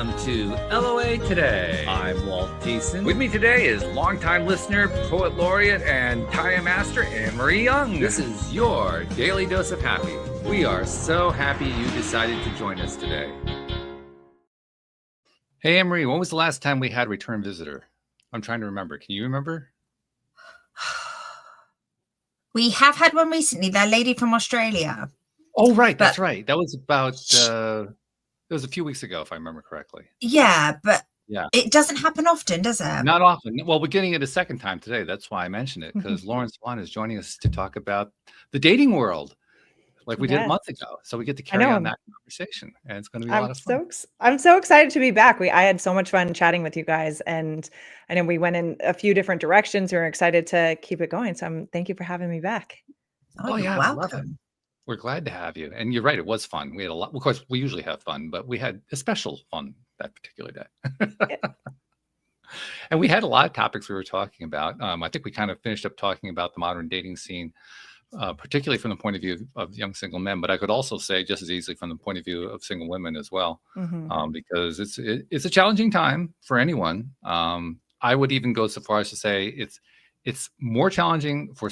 welcome to LOA Today. I'm Walt Thiessen. With me today is longtime listener, poet laureate, and Taya master Anne-Marie Young. This is your daily dose of happy. We are so happy you decided to join us today. Hey, Anne-Marie, when was the last time we had a return visitor? I'm trying to remember. Can you remember? We have had one recently, that lady from Australia. Oh, right. That's right. That was about, it was a few weeks ago, if I remember correctly. Yeah, but yeah, it doesn't happen often, does it? Not often. Well, we're getting it a second time today. That's why I mentioned it, because Lauren Swan is joining us to talk about the dating world like we did a month ago. So we get to carry on that conversation, and it's going to be a lot of fun. I'm so excited to be back. I had so much fun chatting with you guys, and I know we went in a few different directions. We were excited to keep it going. So thank you for having me back. Oh, yeah, welcome. We're glad to have you. And you're right, it was fun. We had a lot. Of course, we usually have fun, but we had a special fun that particular day. And we had a lot of topics we were talking about. I think we kind of finished up talking about the modern dating scene, particularly from the point of view of young single men, but I could also say just as easily from the point of view of single women as well, because it's a challenging time for anyone. I would even go so far as to say it's more challenging for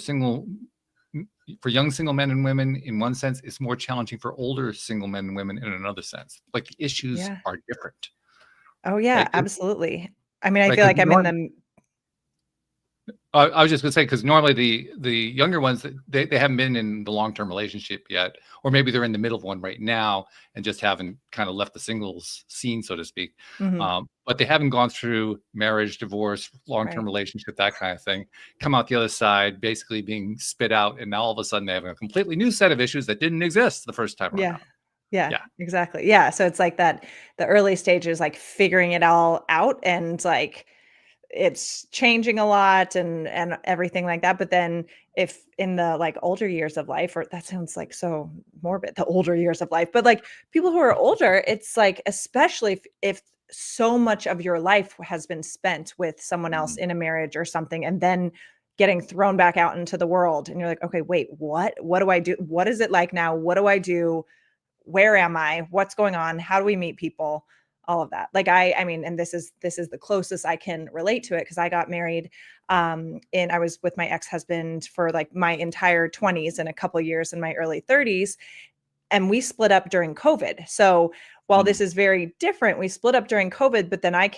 young single men and women in one sense. It's more challenging for older single men and women in another sense. Like the issues are different. Oh yeah, absolutely. I mean, I feel like I'm in them. I was just going to say, because normally the younger ones, they haven't been in the long-term relationship yet, or maybe they're in the middle of one right now and just haven't kind of left the singles scene, so to speak. But they haven't gone through marriage, divorce, long-term relationship, that kind of thing, come out the other side, basically being spit out. And now all of a sudden they have a completely new set of issues that didn't exist the first time around. Yeah, exactly. Yeah. So it's like that, the early stages, like figuring it all out, and like, it's changing a lot and everything like that. But then if in the like older years of life, or that sounds like so morbid, the older years of life, but like people who are older, it's like, especially if so much of your life has been spent with someone else in a marriage or something, and then getting thrown back out into the world, and you're like, okay, wait, what do I do? What is it like now? What do I do? Where am I? What's going on? How do we meet people? All of that. Like, I mean, and this is the closest I can relate to it, because I got married and I was with my ex-husband for like my entire 20s and a couple of years in my early 30s. And we split up during COVID. So while this is very different, we split up during COVID, but then I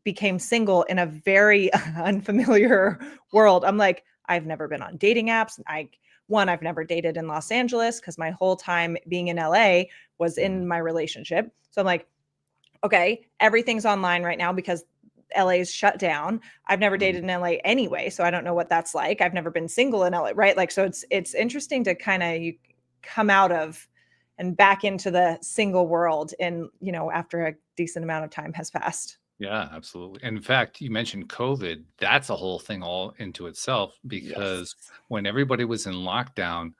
became single in a very unfamiliar world. I'm like, I've never been on dating apps. I've never dated in Los Angeles, because my whole time being in LA was in my relationship. So I'm like, okay, everything's online right now because LA's shut down. I've never dated in LA anyway, so I don't know what that's like. I've never been single in LA, right? Like, so it's interesting to kind of you come out of and back into the single world, and after a decent amount of time has passed. Yeah, absolutely. And in fact, you mentioned COVID. That's a whole thing all into itself, because when everybody was in lockdown,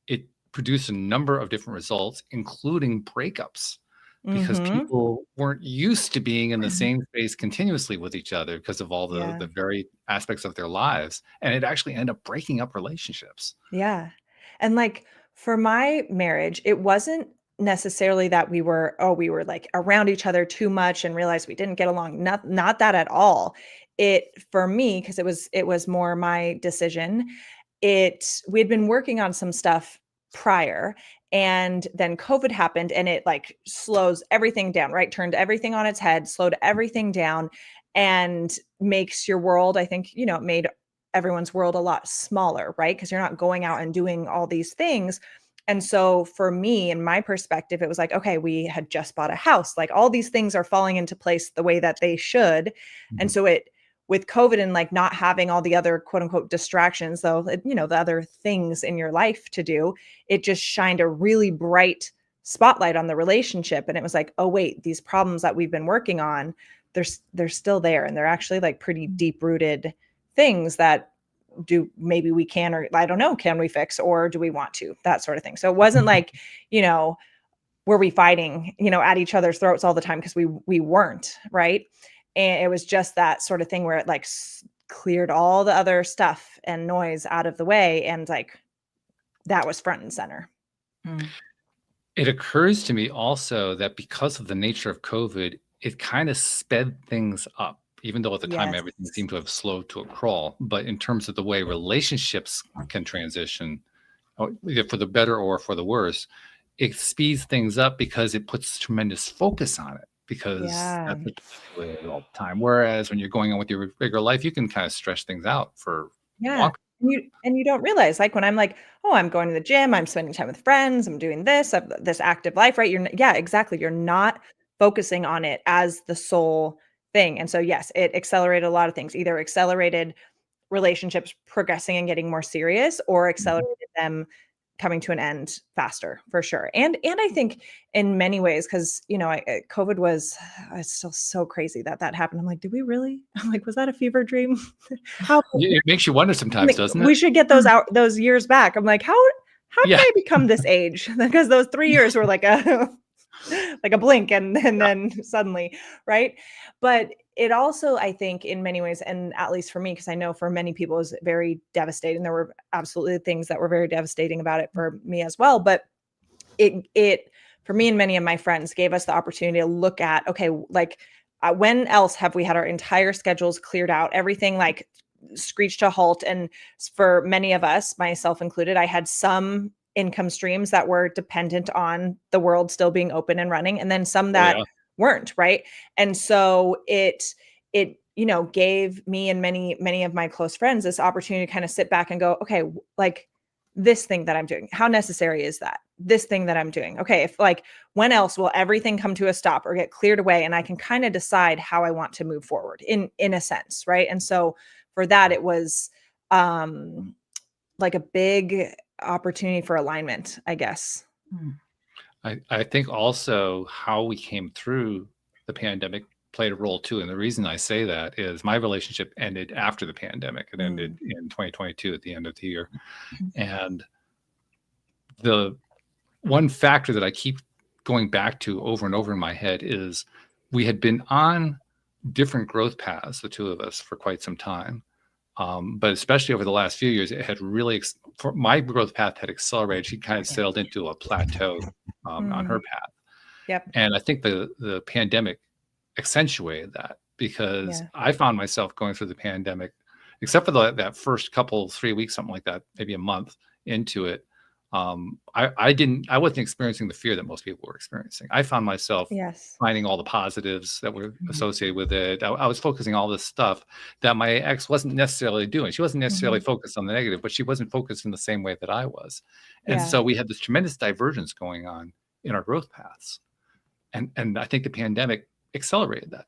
it produced a number of different results, including breakups, because people weren't used to being in the same space continuously with each other because of all the very aspects of their lives. And it actually ended up breaking up relationships. Yeah. And like for my marriage, it wasn't necessarily that we were like around each other too much and realized we didn't get along. Not that at all. For me, because it was more my decision. We had been working on some stuff prior, and then COVID happened, and it like slows everything down, right? Turned everything on its head, slowed everything down, and makes your world, I think, it made everyone's world a lot smaller, right? Because you're not going out and doing all these things. And so for me, in my perspective, it was like, okay, we had just bought a house, like all these things are falling into place the way that they should. And so with COVID and like not having all the other quote unquote distractions, though, the other things in your life to do, it just shined a really bright spotlight on the relationship. And it was like, oh wait, these problems that we've been working on, they're still there. And they're actually like pretty deep rooted things that maybe we can, or I don't know, can we fix, or do we want to, that sort of thing. So it wasn't like, were we fighting, at each other's throats all the time? Because we weren't, right? And it was just that sort of thing where it like cleared all the other stuff and noise out of the way. And like, that was front and center. It occurs to me also that because of the nature of COVID, it kind of sped things up, even though at the time everything Yes. seemed to have slowed to a crawl. But in terms of the way relationships can transition, either for the better or for the worse, it speeds things up because it puts tremendous focus on it, because Yeah. that's what you're doing all the time. Whereas when you're going on with your regular life, you can kind of stretch things out for Yeah. longer. And you don't realize, like, when I'm like, "Oh, I'm going to the gym, I'm spending time with friends, I'm doing this, I've this active life," right? Yeah, exactly. You're not focusing on it as the sole thing. And so, yes, it accelerated a lot of things. Either accelerated relationships progressing and getting more serious, or Mhm. accelerated them coming to an end faster, for sure. And I think in many ways, because COVID was it's still so crazy that that happened. I'm like, did we really? I'm like, was that a fever dream? How It makes you wonder I'm sometimes, like, doesn't it? we should get those years back. I'm like, how did Yeah. I become this age? Because those 3 years were like a like a blink, and then suddenly, right? But it also, I think, in many ways, and at least for me, because I know for many people, is very devastating. There were absolutely things that were very devastating about it for me as well. But it for me and many of my friends gave us the opportunity to look at, okay, like, when else have we had our entire schedules cleared out, everything like screeched to a halt? And for many of us, myself included, I had some income streams that were dependent on the world still being open and running, and then some Oh that yeah. weren't, right? And so it gave me and many of my close friends this opportunity to kind of sit back and go, okay, like, this thing that I'm doing, how necessary is that? This thing that I'm doing, okay, if, like, when else will everything come to a stop or get cleared away, and I can kind of decide how I want to move forward, in a sense, right? And so for that, it was um like a big opportunity for alignment, I guess. I think also how we came through the pandemic played a role too. And the reason I say that is my relationship ended after the pandemic. It ended Mm. in 2022 at the end of the year. And the one factor that I keep going back to over and over in my head is we had been on different growth paths, the two of us, for quite some time. But especially over the last few years, it had really, for my growth path had accelerated. She kind of settled into a plateau on her Mm. path. Yep. And I think the pandemic accentuated that, because Yeah. I found myself going through the pandemic, except for that first couple, 3 weeks, something like that, maybe a month into it. I wasn't experiencing the fear that most people were experiencing. I found myself Yes. finding all the positives that were Mhm. associated with it. I was focusing all this stuff that my ex wasn't necessarily doing. She wasn't necessarily Mhm. focused on the negative, but she wasn't focused in the same way that I was. And Yeah. so we had this tremendous divergence going on in our growth paths. And I think the pandemic accelerated that.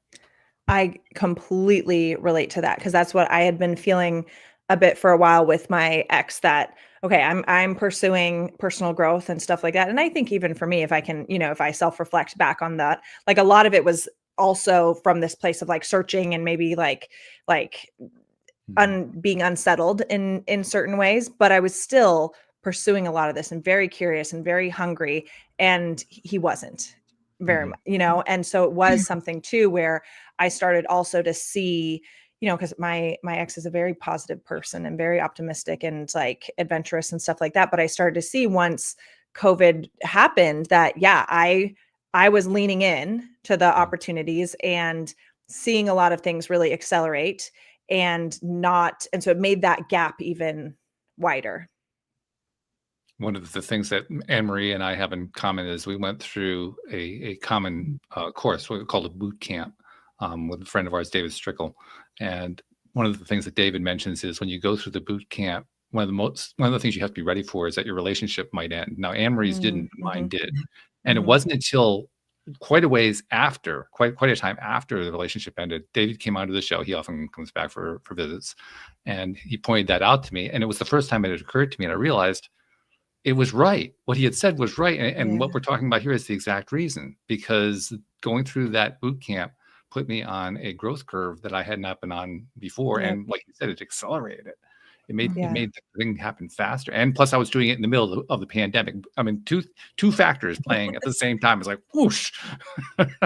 I completely relate to that, because that's what I had been feeling a bit for a while with my ex, that okay, I'm pursuing personal growth and stuff like that. And I think even for me, if I can, if I self-reflect back on that, like, a lot of it was also from this place of like searching, and maybe like Mhm. being unsettled in certain ways, but I was still pursuing a lot of this and very curious and very hungry, and he wasn't very Mhm. much, and so it was something too where I started also to see, because my ex is a very positive person and very optimistic and like adventurous and stuff like that, but I started to see once COVID happened that, yeah, I was leaning in to the Mhm. opportunities and seeing a lot of things really accelerate, and so it made that gap even wider. One of the things that Anne Marie and I have in common is we went through a common course, what we called a boot camp, with a friend of ours, David Strickle. And one of the things that David mentions is when you go through the boot camp, one of the things you have to be ready for is that your relationship might end. Now, Anne Marie's didn't, but mine Mhm, did. And it mhm. wasn't until quite a ways after, quite a time after the relationship ended, David came onto the show. He often comes back for visits, and he pointed that out to me. And it was the first time it had occurred to me, and I realized it was right. What he had said was right, and what Yeah, we're talking about here is the exact reason, because going through that boot camp put me on a growth curve that I had not been on before, yep, and like you said, it accelerated it. It made it yeah, made the thing happen faster, and plus I was doing it in the middle of the pandemic. I mean, two factors playing at the same time. It's like whoosh.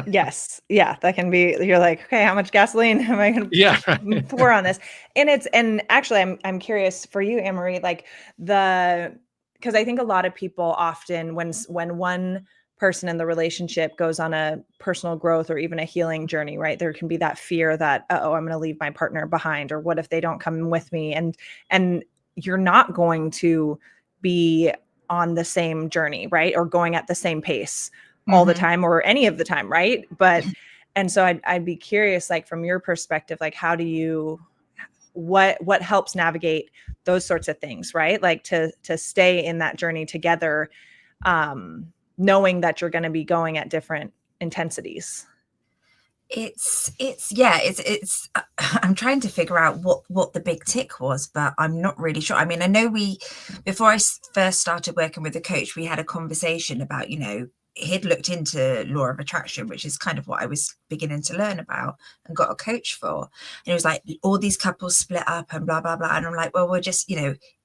yes, yeah, that can be, you're like, "Okay, how much gasoline am I gonna Yeah, right. pour on this?" And actually, I'm curious for you, Anne-Marie, like, the because I think a lot of people often, when one person in the relationship goes on a personal growth or even a healing journey, right? There can be that fear that, oh, I'm going to leave my partner behind, or what if they don't come with me? And you're not going to be on the same journey, right? Or going at the same pace all the time or any of the time, right? But and so I'd be curious, like from your perspective, like how do you what helps navigate those sorts of things, right? Like to stay in that journey together, knowing that you're going to be going at different intensities. It's I'm trying to figure out what the big tick was, but I'm not really sure. I mean, I know before I first started working with the coach, we had a conversation about, he'd looked into law of attraction, which is kind of what I was beginning to learn about and got a coach for. And it was like, all these couples split up and blah, blah, blah. And I'm like, well, we're just,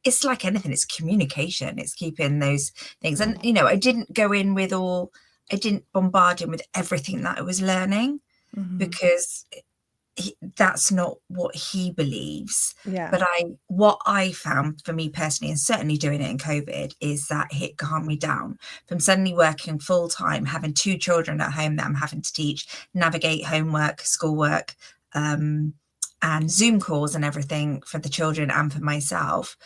it's like anything, it's communication, it's keeping those things. And, I didn't bombard him with everything that I was learning, because that's not what he believes. Yeah. But what I found for me personally, and certainly doing it in COVID, is that it calmed me down from suddenly working full time, having 2 children at home that I'm having to teach, navigate homework, schoolwork, and Zoom calls and everything for the children and for myself.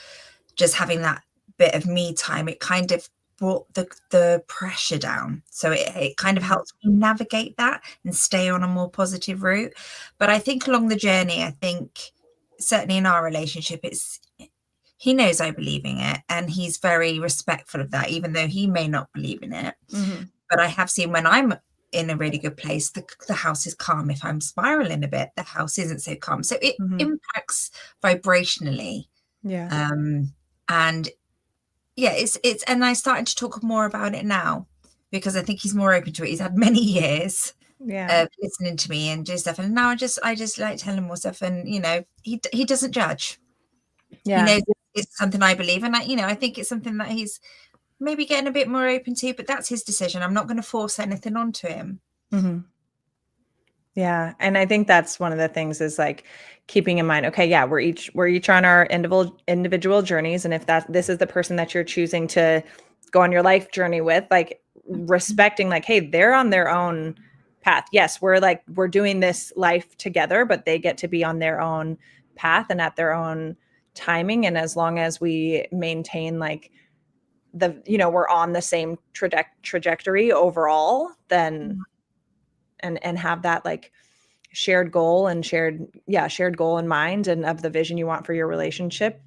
Just having that bit of me time, it kind of brought the pressure down. So it kind of helps me navigate that and stay on a more positive route. But I think along the journey, I think certainly in our relationship, he knows I believe in it, and he's very respectful of that, even though he may not believe in it. But I have seen when I'm in a really good place, the house is calm. If I'm spiraling a bit, the house isn't so calm. So it impacts vibrationally. Yeah. And yeah, it's and I started to talk more about it now, because I think he's more open to it. He's had many years of listening to me and do stuff, and now I just like telling him more stuff, and he doesn't judge. Yeah. He knows it's something I believe, and I think it's something that he's maybe getting a bit more open to, but that's his decision. I'm not going to force anything onto him. Yeah. And I think that's one of the things is like keeping in mind, okay, yeah, we're each on our individual journeys. And if this is the person that you're choosing to go on your life journey with, like respecting, like, hey, they're on their own path. Yes, we're doing this life together, but they get to be on their own path and at their own timing. And as long as we maintain like we're on the same trajectory overall, then and have that like shared goal and shared goal in mind, and of the vision you want for your relationship.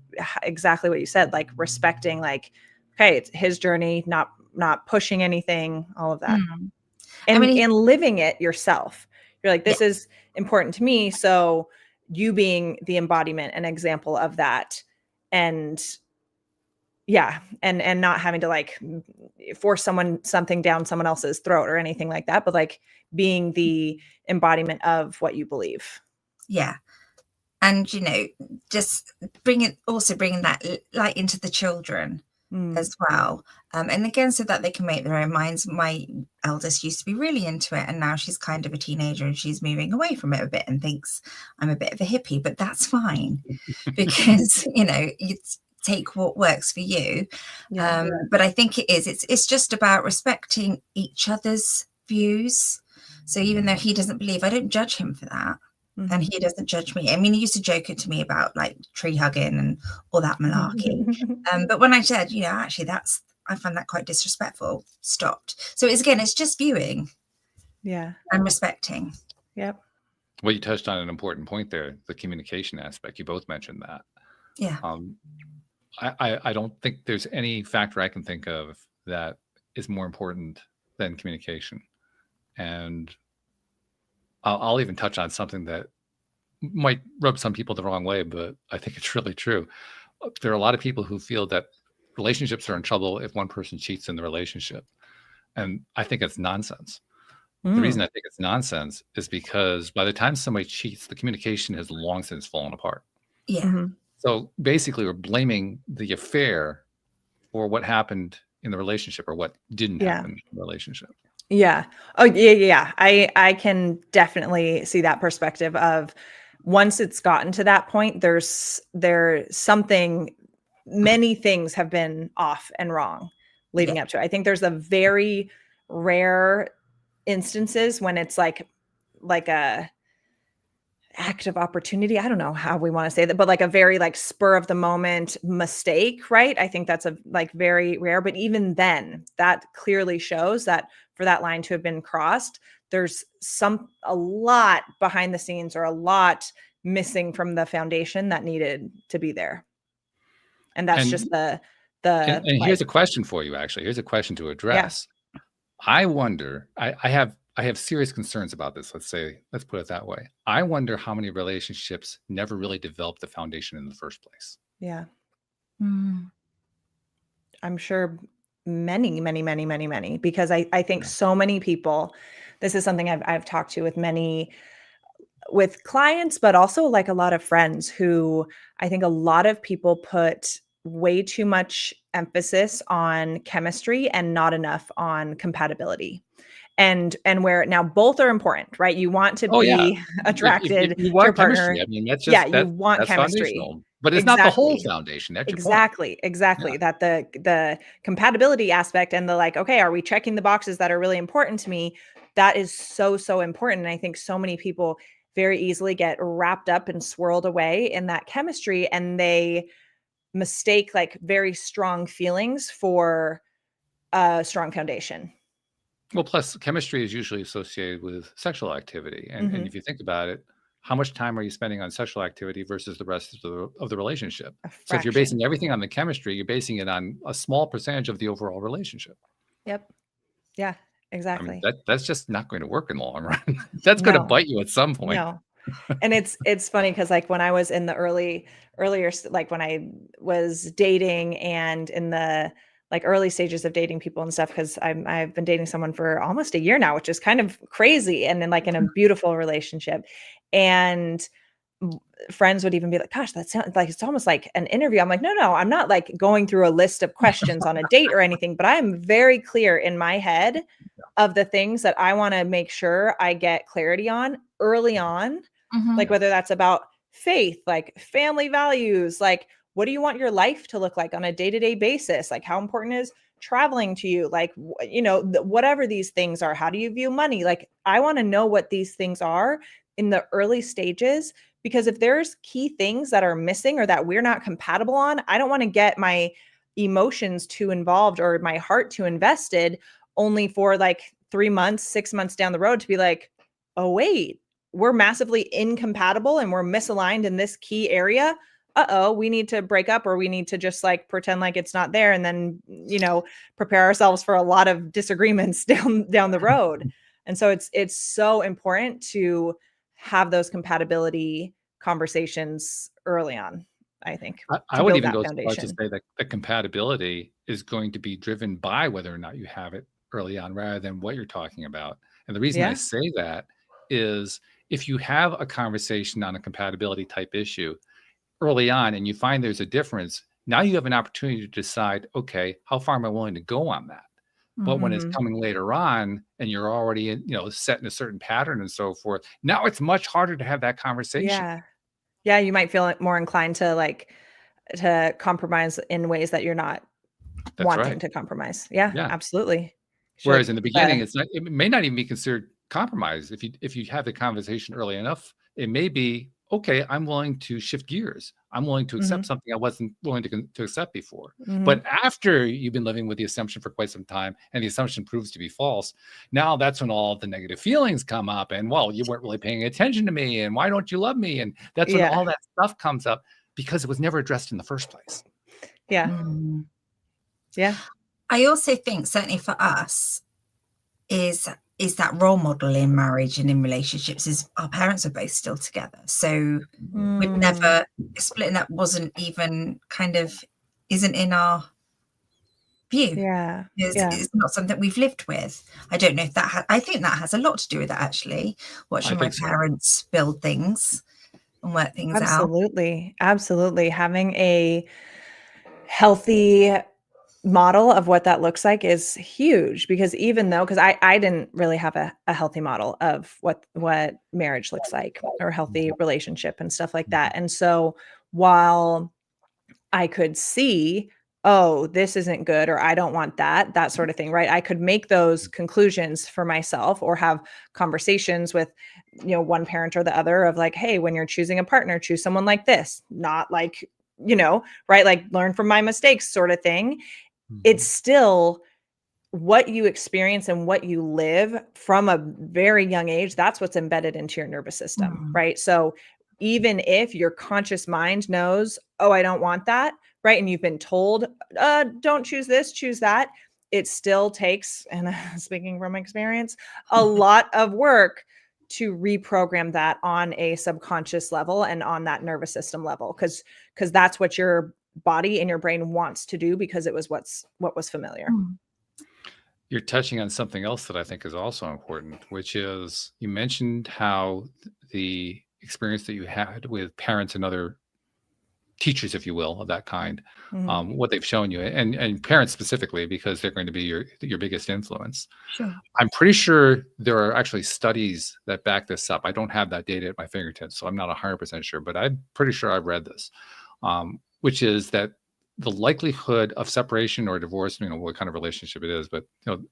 Exactly what you said, like respecting, like, okay, it's his journey, not pushing anything, all of that. And living it yourself. You're like, this is important to me. So you being the embodiment and example of that, and and not having to like force something down someone else's throat or anything like that, but like being the embodiment of what you believe. Yeah. And, just bringing that light into the children as well. And again, so that they can make their own minds. My eldest used to be really into it, and now she's kind of a teenager and she's moving away from it a bit and thinks I'm a bit of a hippie, but that's fine because, you take what works for you. But I think it's just about respecting each other's views. So even though he doesn't believe, I don't judge him for that. And he doesn't judge me. I mean, he used to joke it to me about like tree hugging and all that malarkey. But when I said, actually I find that quite disrespectful, stopped. So it's just viewing. Yeah. And respecting. Yep. Well, you touched on an important point there, the communication aspect. You both mentioned that. Yeah. I don't think there's any factor I can think of that is more important than communication. And I'll even touch on something that might rub some people the wrong way, but I think it's really true. There are a lot of people who feel that relationships are in trouble if one person cheats in the relationship. And I think it's nonsense. The reason I think it's nonsense is because by the time somebody cheats, the communication has long since fallen apart. Yeah. So basically, we're blaming the affair for what happened in the relationship or what didn't happen in the relationship. Yeah. Oh, yeah. I can definitely see that perspective of once it's gotten to that point, there's something, many things have been off and wrong leading up to it. I think there's a very rare instances when it's like a act of opportunity. I don't know how we want to say that, but like a very like spur of the moment mistake, right? I think that's a like very rare, but even then that clearly shows that for that line to have been crossed, there's a lot behind the scenes or a lot missing from the foundation that needed to be there. And that's And just the and like, here's a question for you, actually. Here's a question to yeah, address. I wonder, I have serious concerns about this. Let's put it that way. I wonder how many relationships never really developed the foundation in the first place. yeah. Mm. I'm sure many, because I think Yeah. so many people, this is something I've talked to with clients, but also like a lot of friends who I think a lot of people put way too much emphasis on chemistry and not enough on compatibility. And where now both are important, right? You want to Oh yeah. be If attracted you to your want partner. chemistry, I mean, Yeah, you want that's chemistry. foundational, but it's not the whole Exactly. foundation. That's your point. Exactly. Yeah. That the compatibility aspect and the like, okay, are we checking the boxes that are really important to me? That is so important. And I think so many people very easily get wrapped up and swirled away in that chemistry, and they mistake like very strong feelings for a strong foundation. Well, plus chemistry is usually associated with sexual activity. And Hmm. if you think about it, how much time are you spending on sexual activity versus the rest of the relationship? A So if you're fraction. basing everything on the chemistry, you're basing it on a small percentage of the overall relationship. Yep. Yeah, I mean, exactly. that's just not going to work in the long run. That's going to No, bite you at some point. no. And it's funny because like when I was in the like when I was dating and in the like early stages of dating people and stuff, because I've been dating someone for almost a year now, which is kind of crazy, and then like in a beautiful relationship. And friends would even be like, gosh, that sounds like it's almost like an interview. I'm like, no, I'm not like going through a list of questions on a date or anything, but I'm very clear in my head of the things that I want to make sure I get clarity on early on, Mhm. like Yeah. whether that's about faith, like family values, like what do you want your life to look like on a day-to-day basis? Like how important is traveling to you? Like, whatever these things are, how do you view money? Like I want to know what these things are in the early stages, because if there's key things that are missing or that we're not compatible on, I don't want to get my emotions too involved or my heart too invested only for like 3 months, 6 months down the road to be like, oh, wait, we're massively incompatible and we're misaligned in this key area. Uh-oh, we need to break up, or we need to just like pretend like it's not there and then, prepare ourselves for a lot of disagreements down the road. And so it's so important to have those compatibility conversations early on, I think, I to would build even that go so far as to foundation. say that the compatibility is going to be driven by whether or not you have it early on rather than what you're talking about. And the reason I Yeah. say that is if you have a conversation on a compatibility type issue early on and you find there's a difference, now you have an opportunity to decide, okay, how far am I willing to go on that? But when it's Hmm. coming later on and you're already set in a certain pattern and so forth, now it's much harder to have that conversation. Yeah. Yeah. You might feel more inclined to compromise in ways that you're not That's wanting right. to compromise. Yeah, Yeah. absolutely. You're Whereas like in the beginning, it may not even be considered compromise. If you have the conversation early enough, it may be, okay, I'm willing to shift gears. I'm willing to accept Mhm, something I wasn't willing to accept before. mhm. But after you've been living with the assumption for quite some time and the assumption proves to be false, now that's when all the negative feelings come up and, well, you weren't really paying attention to me and why don't you love me? And that's when Yeah, all that stuff comes up because it was never addressed in the first place. yeah, Mm. yeah, I also think certainly for us is that role model in marriage and in relationships is our parents are both still together. So we'd mm, never splitting up wasn't even kind of isn't in our view. yeah, It's not something we've lived with. I don't know if I think that has a lot to do with that actually, I watching my think so. parents build things and work things out. absolutely. Having a healthy model of what that looks like is huge, because even though, because I didn't really have a healthy model of what marriage looks like or healthy relationship and stuff like that. And so while I could see oh, this isn't good, or I don't want that sort of thing, right? I could make those conclusions for myself or have conversations with, one parent or the other of like, hey, when you're choosing a partner, choose someone like this, not like, right? Like learn from my mistakes sort of thing. It's still what you experience and what you live from a very young age. That's what's embedded into your nervous system, right? So even if your conscious mind knows, oh, I don't want that, right? And you've been told, don't choose this, choose that. It still takes, and speaking from experience, a lot of work to reprogram that on a subconscious level and on that nervous system level, because that's what your body and your brain wants to do, because it was what was familiar. You're touching on something else that I think is also important, which is you mentioned how the experience that you had with parents and other teachers, if you will, of that kind, what they've shown you, and parents specifically, because they're going to be your biggest influence. Sure. I'm pretty sure there are actually studies that back this up. I don't have that data at my fingertips, so I'm not 100% sure, but I'm pretty sure I've read this, which is that the likelihood of separation or divorce, what kind of relationship it is, but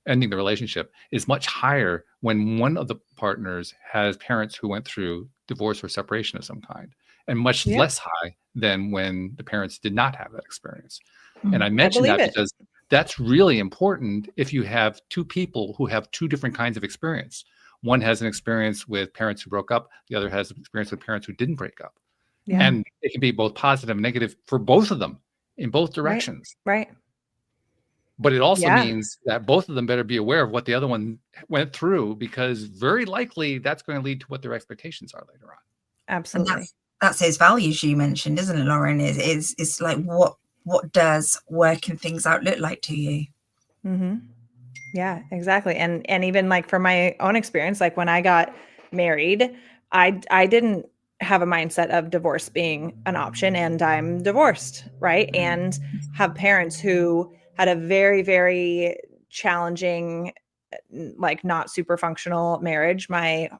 ending the relationship is much higher when one of the partners has parents who went through divorce or separation of some kind, and much less high than when the parents did not have that experience. And I mention that because that's really important if you have two people who have two different kinds of experience. One has an experience with parents who broke up, the other has an experience with parents who didn't break up. Yeah. And it can be both positive and negative for both of them in both directions. Right. But it also means that both of them better be aware of what the other one went through, because very likely that's going to lead to what their expectations are later on. Absolutely. And that's those values you mentioned, isn't it, Lauren? Is like what does working things out look like to you? Yeah, exactly. And even like from my own experience, like when I got married, I didn't have a mindset of divorce being an option, and I'm divorced, right? And have parents who had a very, very challenging, like not super functional marriage my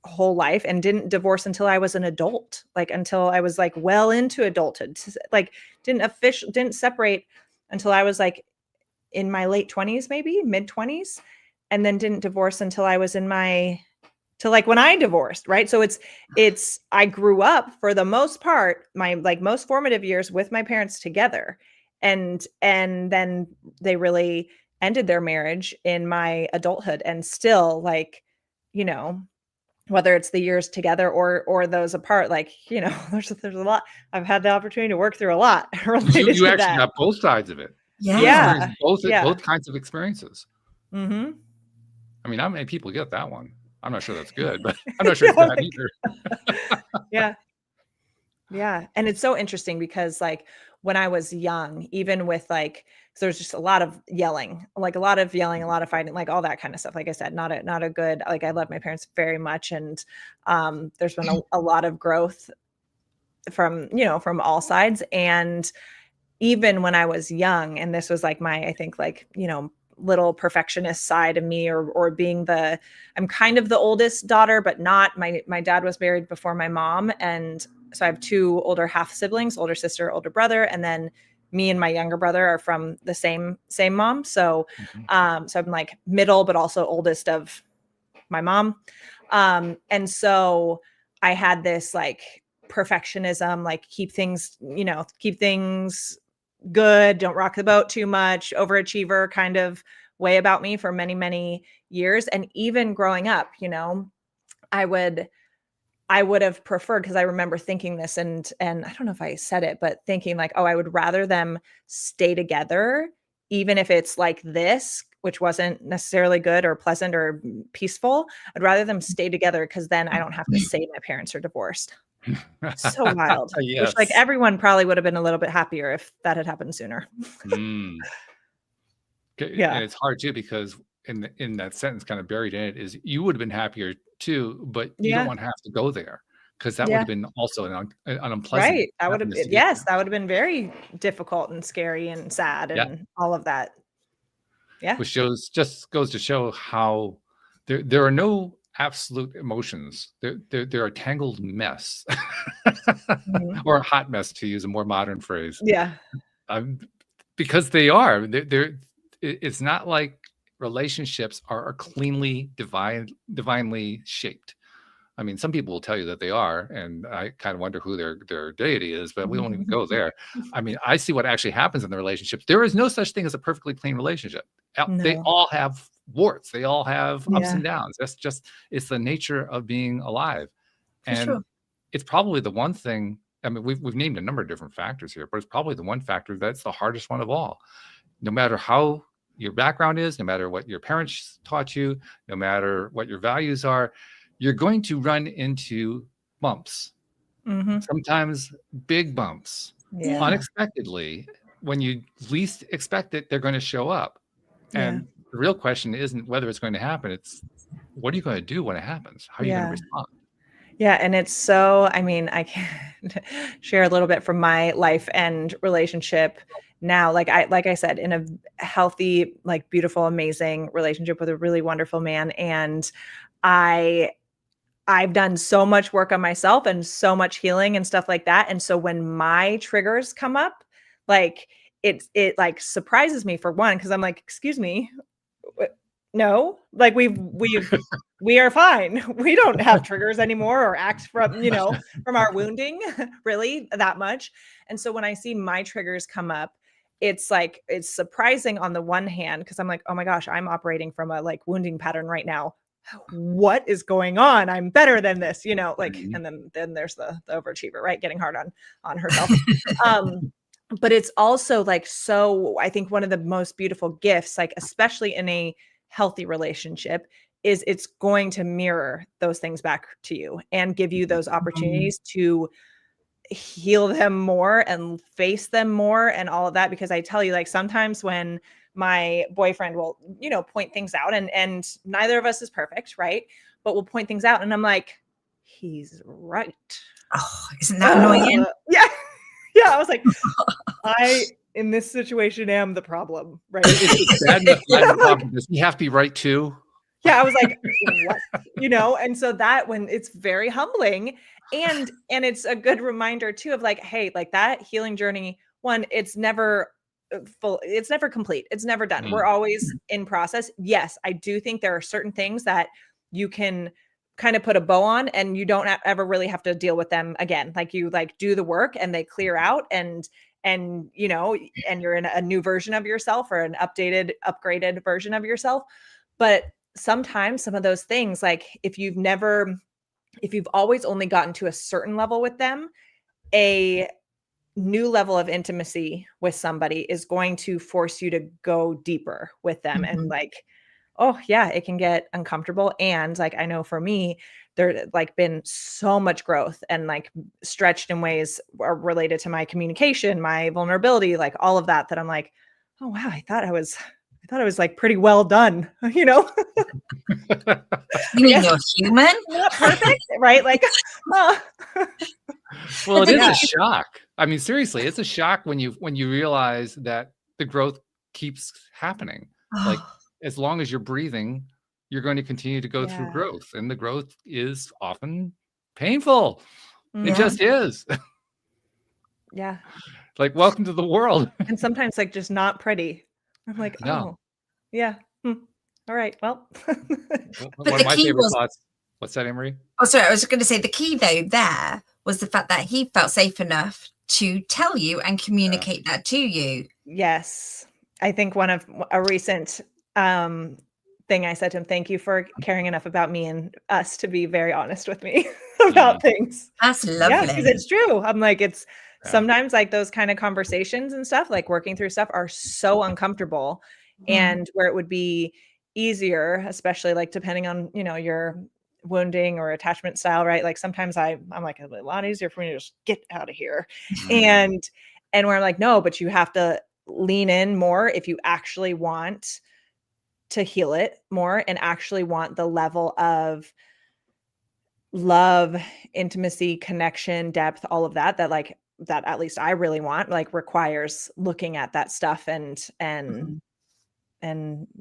whole life, and didn't divorce until I was an adult, like until I was like well into adulthood, like didn't separate until I was like in my late 20s, maybe mid 20s, and then didn't divorce until I was in like when I divorced, right? So it's I grew up for the most part, my like most formative years with my parents together. And then they really ended their marriage in my adulthood, and still like, whether it's the years together or those apart, like, there's a lot. I've had the opportunity to work through a lot related you to actually that. got both sides of it. Yeah. Both kinds of experiences. I mean, not many people get that one. I'm not sure that's good, but I'm not sure it's bad either. Yeah. And it's so interesting because like when I was young, even with like, so there's just a lot of yelling, a lot of fighting, like all that kind of stuff. Like I said, not a good, like I love my parents very much. And there's been a lot of growth from all sides. And even when I was young, and this was like I think like, little perfectionist side of me, or being I'm kind of the oldest daughter, but not. My dad was married before my mom, and so I have two older half siblings, older sister, older brother, and then me and my younger brother are from the same mom. So so I'm like middle, but also oldest of my mom. And so I had this like perfectionism, like keep things good, don't rock the boat too much, overachiever kind of way about me for many, many years. And even growing up, I would have preferred, because I remember thinking this, and I don't know if I said it, but thinking like, oh, I would rather them stay together, even if it's like this, which wasn't necessarily good or pleasant or peaceful. I'd rather them stay together, because then I don't have to say my parents are divorced. So wild. Yes. Which like everyone probably would have been a little bit happier if that had happened sooner. Yeah. And it's hard too, because in that sentence kind of buried in it is you would have been happier too, but you don't want to have to go there, because that would have been also an unpleasant. Right. That would have that would have been very difficult and scary and sad and all of that. Yeah. Which just goes to show how there are no absolute emotions. They're a tangled mess, or a hot mess, to use a more modern phrase. Yeah. because they are. It's not like relationships are cleanly divinely shaped. I mean, some people will tell you that they are, and I kind of wonder who their deity is, but we won't even go there. I mean, I see what actually happens in the relationships. There is no such thing as a perfectly clean relationship. They No. all have warts. They all have ups Yeah. and downs. It's the nature of being alive. For And sure. it's probably the one thing. I mean, we've named a number of different factors here, but it's probably the one factor that's the hardest one of all. No matter how your background is, no matter what your parents taught you, no matter what your values are, you're going to run into bumps, Mm-hmm. sometimes big bumps, Yeah. unexpectedly. When you least expect it, they're going to show up. Yeah. And the real question isn't whether it's going to happen. It's what are you going to do when it happens? How are you going to Yeah. respond? Yeah. And it's so, I mean, I can share a little bit from my life and relationship now. Like I said, in a healthy, like beautiful, amazing relationship with a really wonderful man. And I've done so much work on myself and so much healing and stuff like that. And so when my triggers come up, like it like surprises me, for one, because I'm like, excuse me, no, like we are fine. We don't have triggers anymore or act from, from our wounding really that much. And so when I see my triggers come up, it's like, it's surprising on the one hand, because I'm like, oh my gosh, I'm operating from a like wounding pattern right now. What is going on? I'm better than this, like, Mhm. and then there's the overachiever, right? Getting hard on herself. But it's also like, so I think one of the most beautiful gifts, like especially in a healthy relationship, is it's going to mirror those things back to you and give you those opportunities to heal them more and face them more and all of that. Because I tell you, like, sometimes when my boyfriend will, point things out, and neither of us is perfect, right? But we'll point things out and I'm like, he's right. Oh, isn't that annoying? Yeah. Yeah. I was like, I, in this situation, am the problem, right? Is it bad enough that the problem? Does he have to be right too? Yeah, I was like, what? And so that, when it's very humbling, and it's a good reminder too of like, hey, like that healing journey, one, it's never full, it's never complete, it's never done. We're always in process. Yes, I do think there are certain things that you can kind of put a bow on and you don't ever really have to deal with them again. Like you like do the work and they clear out, and and you're in a new version of yourself, or an upgraded version of yourself. But sometimes some of those things, like if you've always only gotten to a certain level with them, a new level of intimacy with somebody is going to force you to go deeper with them. And like, oh yeah, it can get uncomfortable. And like, I know for me, there like been so much growth and like stretched in ways related to my communication, my vulnerability, like all of that, that I'm like, oh wow, I thought I was like pretty well done, You mean you're human? not perfect, right? Like, well, it But is yeah. a shock. I mean, seriously, it's a shock when you realize that the growth keeps happening. Like, as long as you're breathing, you're going to continue to go through Yeah. growth, and the growth is often painful. It Yeah. just is. Yeah. Like, welcome to the world. And sometimes like just not pretty. I'm like, No. oh yeah. All right. Well, One of my favorite thoughts. What's that, Emery? Oh, sorry. I was going to say the key though there was the fact that he felt safe enough to tell you and communicate that to you. yes. I think one of a recent thing I said to him, thank you for caring enough about me and us to be very honest with me about things. That's Yeah, because lovely. it's true. I'm like, it's sometimes like those kind of conversations and stuff, like working through stuff, are so uncomfortable. And where it would be easier, especially like depending on, your wounding or attachment style, right? Like sometimes I'm like, a lot easier for me to just get out of here. And where I'm like, no, but you have to lean in more if you actually want to heal it more and actually want the level of love, intimacy, connection, depth, all of that like that at least I really want, like requires looking at that stuff and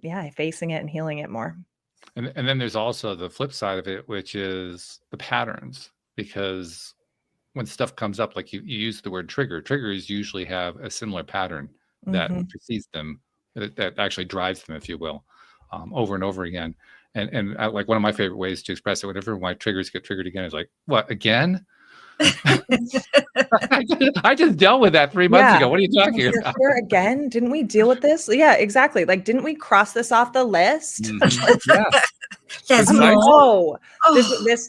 yeah, facing it and healing it more. And then there's also the flip side of it, which is the patterns. Because when stuff comes up, like you use the word trigger, triggers usually have a similar pattern that Mm-hmm. precedes them, that actually drives them, if you will, over and over again. And like one of my favorite ways to express it, whenever my triggers get triggered again, is like, what, again? I just dealt with that 3 months Yeah. ago. What are you talking You're about? here again. Didn't we deal with this? Yeah, exactly. Like, didn't we cross this off the list? Yeah, There's I'm like, more. oh, Oh,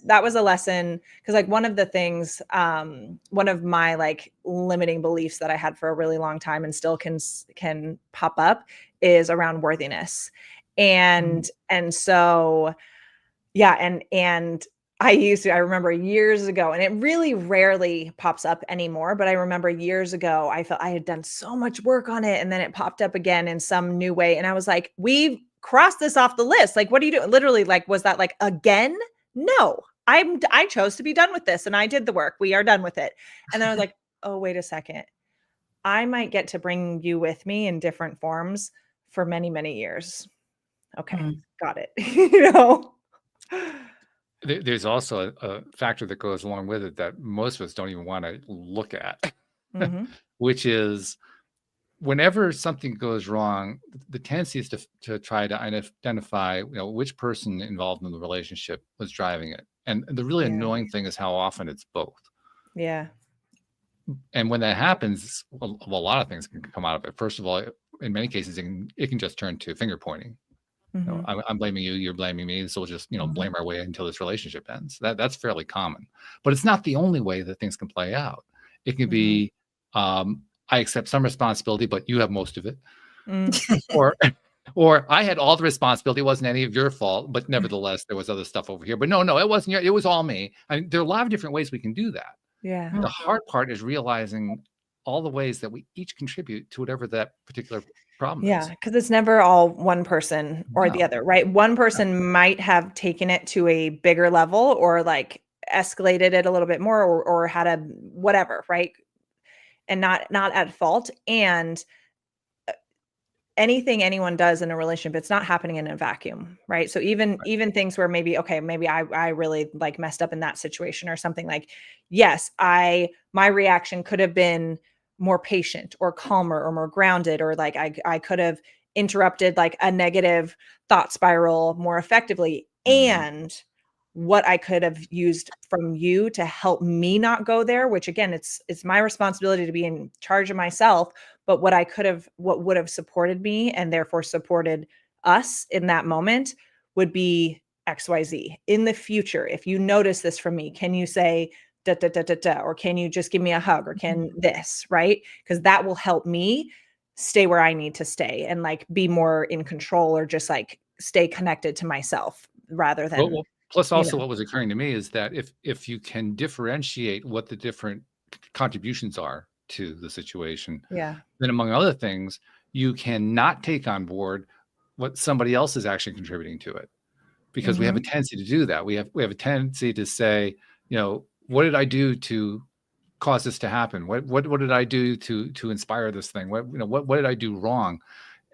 that was a lesson. Because like one of the things, one of my like limiting beliefs that I had for a really long time and still can pop up is around worthiness. And so yeah, and I remember years ago, and it really rarely pops up anymore, but I remember years ago, I felt I had done so much work on it, and then it popped up again in some new way. And I was like, we've crossed this off the list. Like, what are you doing? Literally, like, was that like again? No, I chose to be done with this and I did the work. We are done with it. And then I was like, oh, wait a second. I might get to bring you with me in different forms for many, many years. Okay, got it. You know? there's also a factor that goes along with it that most of us don't even want to look at, Mm-hmm. which is whenever something goes wrong, the tendency is to try to identify, which person involved in the relationship was driving it. And the really Yeah. annoying thing is how often it's both. Yeah. And when that happens, a lot of things can come out of it. First of all, in many cases, it can just turn to finger pointing. Mm-hmm. I'm blaming you, you're blaming me, so we'll just blame our way until this relationship ends. That's fairly common, but it's not the only way that things can play out. It can be I accept some responsibility, but you have most of it, or I had all the responsibility, it wasn't any of your fault, but nevertheless there was other stuff over here. But no, it wasn't it was all me. I mean, there are a lot of different ways we can do that. Yeah. The hard part is realizing all the ways that we each contribute to whatever that particular problem Yeah, is. because it's never all one person or the No. other, right? One person might have taken it to a bigger level or like escalated it a little bit more or had a whatever, right? And not at fault. And anything anyone does in a relationship, it's not happening in a vacuum, right? So even things where maybe I really like messed up in that situation or something, like, yes, my reaction could have been more patient or calmer or more grounded, or like I could have interrupted like a negative thought spiral more effectively. And what I could have used from you to help me not go there, which again, it's my responsibility to be in charge of myself, but what would have supported me and therefore supported us in that moment would be XYZ. In the future, if you notice this from me, can you say da da da da da, or can you just give me a hug, or can this, right? Because that will help me stay where I need to stay and like be more in control, or just like stay connected to myself rather than Well, plus also what was occurring to me is that if you can differentiate what the different contributions are to the situation, yeah. then among other things, you cannot take on board what somebody else is actually contributing to it, because we have a tendency to do that. We have a tendency to say, what did I do to cause this to happen? What did I do to inspire this thing? What did I do wrong?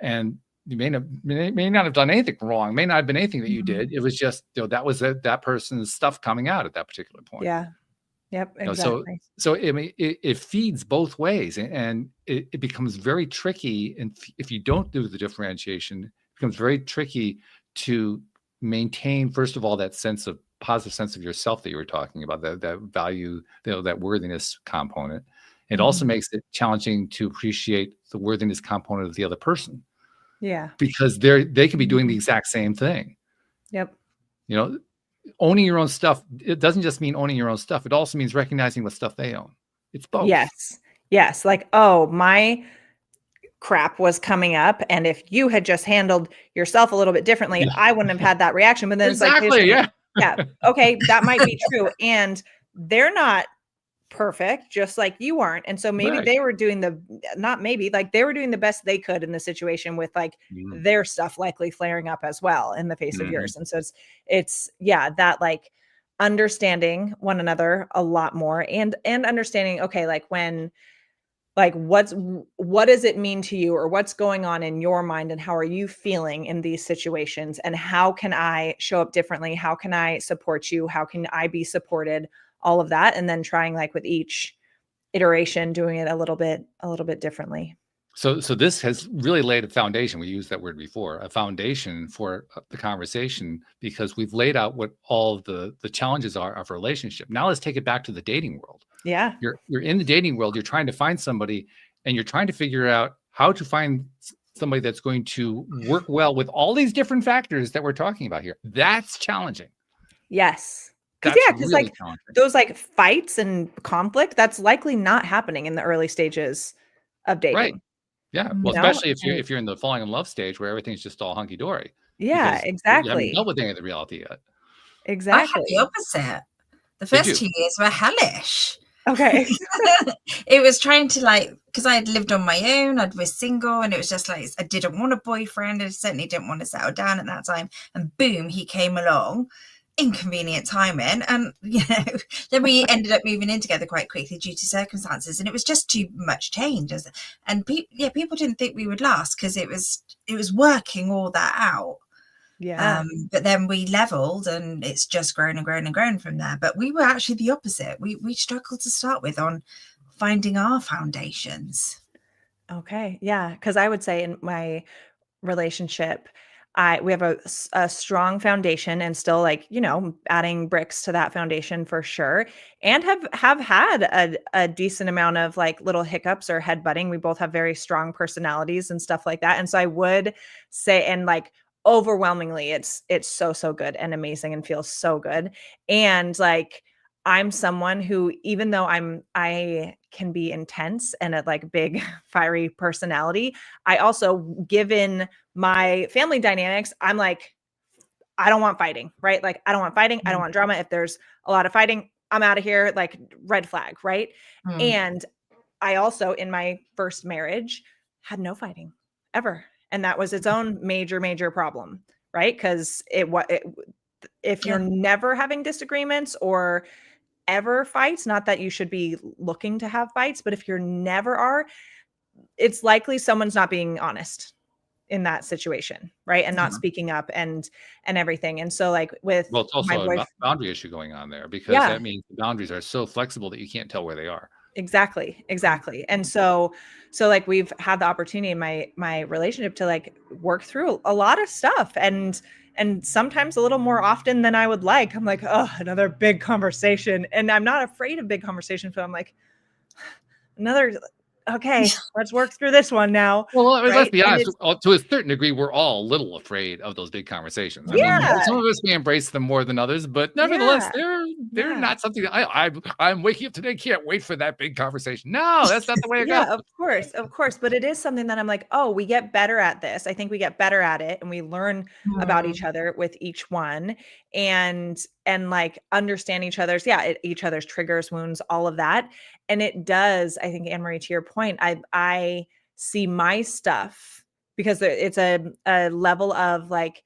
And you may not have done anything wrong. May not have been anything that you did. It was just that was that person's stuff coming out at that particular point. Yeah. Yep. Exactly. So I mean, it feeds both ways, and it becomes very tricky. And if you don't do the differentiation, it becomes very tricky to maintain, first of all, that positive sense of yourself that you were talking about, that value, that worthiness component. It also makes it challenging to appreciate the worthiness component of the other person. Yeah. Because they can be doing the exact same thing. Yep. Owning your own stuff, it doesn't just mean owning your own stuff. It also means recognizing what stuff they own. It's both. Yes. Like, oh, my crap was coming up, and if you had just handled yourself a little bit differently, I wouldn't have had that reaction. But then exactly, it's like, yeah. Okay, that might be true. And they're not perfect, just like you aren't. And so maybe they were doing they were doing the best they could in the situation with like their stuff likely flaring up as well in the face of yours. And so it's that like understanding one another a lot more, and understanding, okay, like when, like what does it mean to you, or what's going on in your mind, and how are you feeling in these situations, and how can I show up differently? How can I support you? How can I be supported? All of that. And then trying, like with each iteration, doing it a little bit differently. So this has really laid a foundation. We used that word before, a foundation for the conversation, because we've laid out what all of the challenges are of a relationship. Now let's take it back to the dating world. Yeah. You're in the dating world. You're trying to find somebody, and you're trying to figure out how to find somebody that's going to work well with all these different factors that we're talking about here. That's challenging. Yes. Because That's really like challenging. those like fights and conflict, that's likely not happening in the early stages of dating. Right. Yeah. Well, You know? especially if you're in the falling in love stage where everything's just all hunky dory. Yeah, Because you haven't exactly. dealt with any of the reality yet. I had Exactly. the opposite. The Did first you? 2 years were hellish. Okay. It was trying to like, because I had lived on my own, I was single, and it was just like, I didn't want a boyfriend. I certainly didn't want to settle down at that time. And boom, he came along. Inconvenient timing, and then we ended up moving in together quite quickly due to circumstances, and it was just too much change. And people didn't think we would last because it was working all that out. Yeah. But then we leveled, and it's just grown and grown and grown from there. But we were actually the opposite. We struggled to start with on finding our foundations. Okay. Yeah. Because I would say in my relationship, we have a strong foundation, and still like, adding bricks to that foundation for sure. And have had a decent amount of like little hiccups or headbutting. We both have very strong personalities and stuff like that. And so I would say, and like overwhelmingly, it's so good and amazing and feels so good. And like, I'm someone who, even though I can be intense and a like big fiery personality, I also, given my family dynamics, I'm like, I don't want fighting, right? Like, I don't want fighting. I don't want drama. If there's a lot of fighting, I'm out of here, like red flag, right? And I also, in my first marriage, had no fighting ever. And that was its own major problem, right? Because if you're never having disagreements or ever fights, not that you should be looking to have fights, but if you're never are, it's likely someone's not being honest in that situation, right? And not speaking up and everything. And so like with It's also my a boyfriend, boundary issue going on there, because that means the boundaries are so flexible that you can't tell where they are. Exactly. And so like we've had the opportunity in my relationship to like work through a lot of stuff, and sometimes a little more often than I would like. I'm like, oh, another big conversation. And I'm not afraid of big conversations, but I'm like, okay, let's work through this one now. Well, right? let's be honest, to a certain degree, we're all a little afraid of those big conversations. I mean, some of us may embrace them more than others, but nevertheless, they're not something that I'm waking up today, can't wait for that big conversation. No, that's not the way it goes. Of course. But it is something that I'm like, oh, we get better at this. I think we get better at it, and we learn about each other with each one, and like understand each other's triggers, wounds, all of that. And it does, I think, Anne-Marie, to your point, I see my stuff, because it's a level of like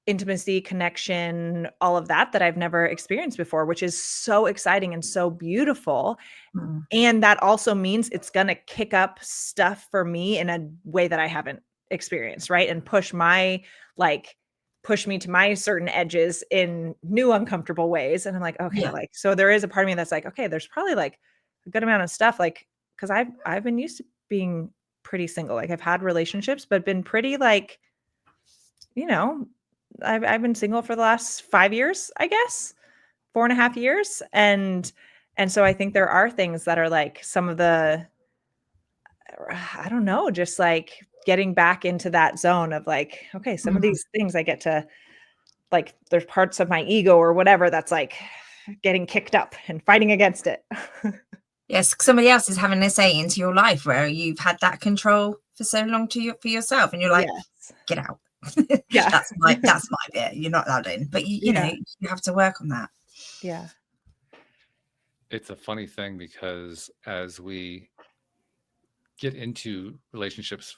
intimacy, connection, all of that I've never experienced before, which is so exciting and so beautiful. And that also means it's going to kick up stuff for me in a way that I haven't experienced, right? And push me to my certain edges in new uncomfortable ways. And I'm like, okay, like, so there is a part of me that's like, okay, there's probably like a good amount of stuff, like, because I've been used to being pretty single. Like, I've had relationships, but been pretty like, I've been single for the last 5 years, I guess, 4.5 years. And so I think there are things that are like some of the, I don't know, just like getting back into that zone of like, okay, some of these things I get to, like, there's parts of my ego or whatever that's like getting kicked up and fighting against it. Yes, somebody else is having a say into your life where you've had that control for so long for yourself, and you're like, get out. Yeah, that's my bit. You're not allowed in, but you know, you have to work on that. Yeah, it's a funny thing, because as we get into relationships,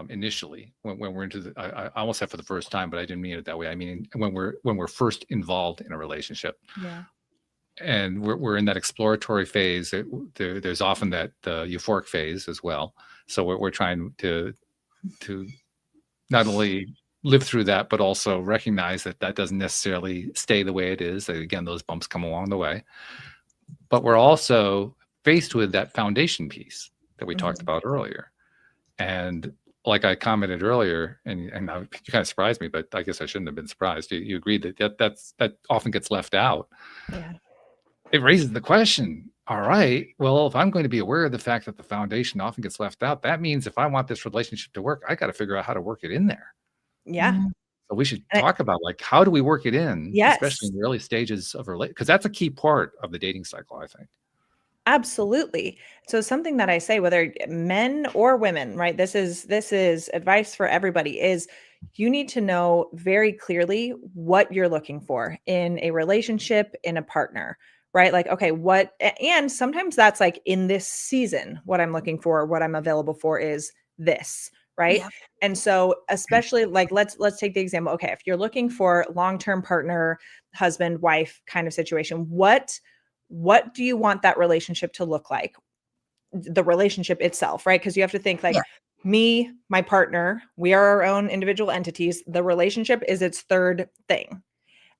initially, when we're into I almost said for the first time, but I didn't mean it that way. I mean when we're first involved in a relationship. Yeah. And we're in that exploratory phase. There's often that euphoric phase as well. So we're trying to not only live through that, but also recognize that doesn't necessarily stay the way it is. Again, those bumps come along the way. But we're also faced with that foundation piece that we talked about earlier. And like I commented earlier, and you kind of surprised me, but I guess I shouldn't have been surprised. You agreed that often gets left out. Yeah. It raises the question. All right, well, if I'm going to be aware of the fact that the foundation often gets left out, that means if I want this relationship to work, I got to figure out how to work it in there. Yeah. So we should And talk about, like, how do we work it in, especially yes, in the early stages of because that's a key part of the dating cycle, I think. absolutely. So something that I say, whether men or women, right? This is advice for everybody, is you need to know very clearly what you're looking for in a relationship, in a partner, right? Like, okay, and sometimes that's like in this season, what I'm looking for, what I'm available for is this, right? Yeah. And so especially like let's take the example. Okay, if you're looking for long-term partner, husband, wife kind of situation, what do you want that relationship to look like? The relationship itself, right? Because you have to think like Yeah. me, my partner, we are our own individual entities. The relationship is its third thing.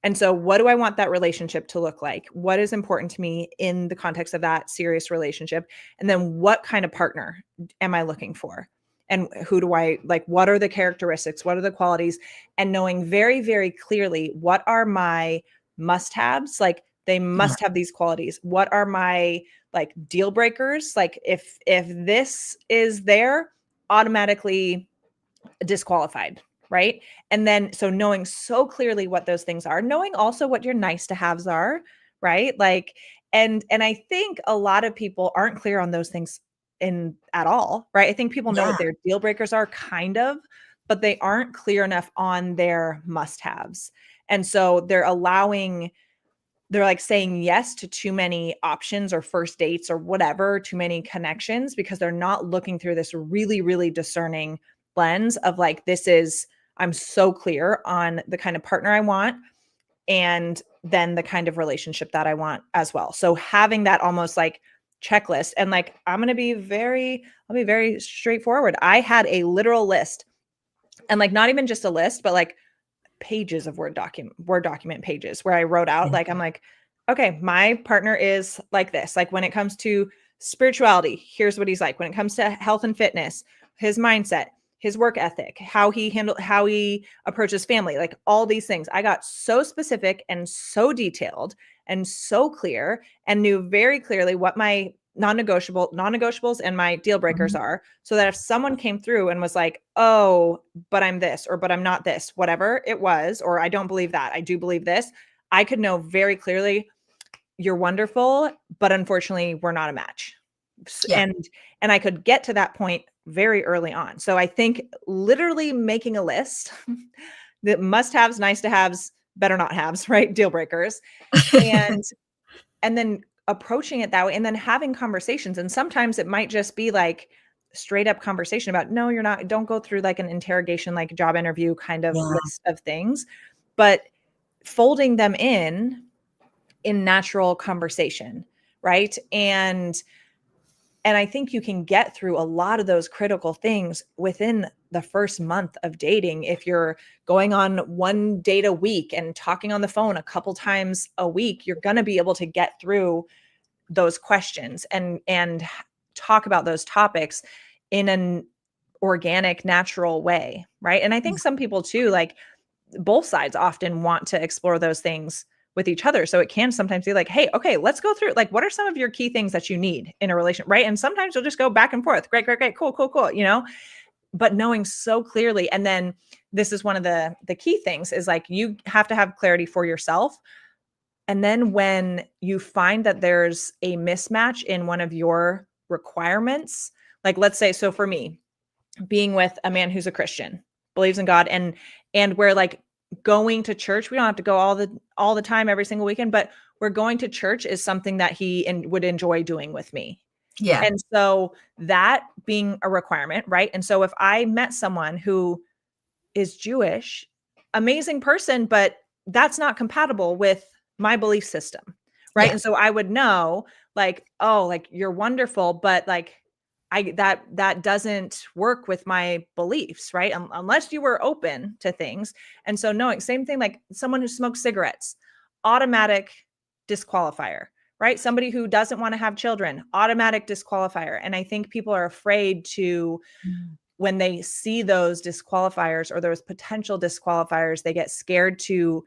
And so, what do I want that relationship to look like? What is important to me in the context of that serious relationship? And then, what kind of partner am I looking for? And who do I like? What are the characteristics? What are the qualities? And knowing very, very clearly what are my must haves? Like, they must have these qualities. What are my like deal breakers? Like, if this is there, automatically disqualified, right? And then so knowing so clearly what those things are, knowing also what your nice to haves are, right? Like and I think a lot of people aren't clear on those things in at all, right? I think people know what their deal breakers are kind of, but they aren't clear enough on their must-haves. And so they're like saying yes to too many options or first dates or whatever, too many connections, because they're not looking through this really, really discerning lens of like, I'm so clear on the kind of partner I want and then the kind of relationship that I want as well. So having that almost like checklist, and like, I'll be very straightforward. I had a literal list, and like, not even just a list, but like pages of Word document pages where I wrote out, like, I'm like, okay, my partner is like this. Like when it comes to spirituality, here's what he's like. When it comes to health and fitness, his mindset, his work ethic, how he approaches family, like all these things. I got so specific and so detailed and so clear, and knew very clearly what my non-negotiables and my deal breakers are, so that if someone came through and was like, oh, but I'm this, or but I'm not this, whatever it was, or I don't believe that, I do believe this, I could know very clearly, you're wonderful, but unfortunately we're not a match. Yeah. And I could get to that point very early on. So I think literally making a list, the must haves, nice to haves, better not haves, right? Deal breakers. And then approaching it that way, and then having conversations. And sometimes it might just be like straight up conversation about, no, you're not, don't go through like an interrogation, like job interview kind of list of things, but folding them in natural conversation, right? And I think you can get through a lot of those critical things within the first month of dating. If you're going on one date a week and talking on the phone a couple times a week, you're going to be able to get through those questions and talk about those topics in an organic, natural way, right? And I think some people too, like both sides often want to explore those things with each other. So it can sometimes be like, hey, okay, let's go through, like, what are some of your key things that you need in a relationship, right? And sometimes you'll just go back and forth. Great, cool, you know, but knowing so clearly. And then this is one of the key things is like, you have to have clarity for yourself. And then when you find that there's a mismatch in one of your requirements, like let's say, so for me, being with a man who's a Christian, believes in God, and we're like going to church. We don't have to go all the time every single weekend, but we're going to church is something that he would enjoy doing with me. Yeah. And so that being a requirement, right? And so if I met someone who is Jewish, amazing person, but that's not compatible with my belief system, right? Yeah. And so I would know like, oh, like you're wonderful, but like that doesn't work with my beliefs, right? Unless you were open to things. And so knowing, same thing, like someone who smokes cigarettes, automatic disqualifier, right? Somebody who doesn't want to have children, automatic disqualifier. And I think people are afraid to when they see those disqualifiers or those potential disqualifiers, they get scared to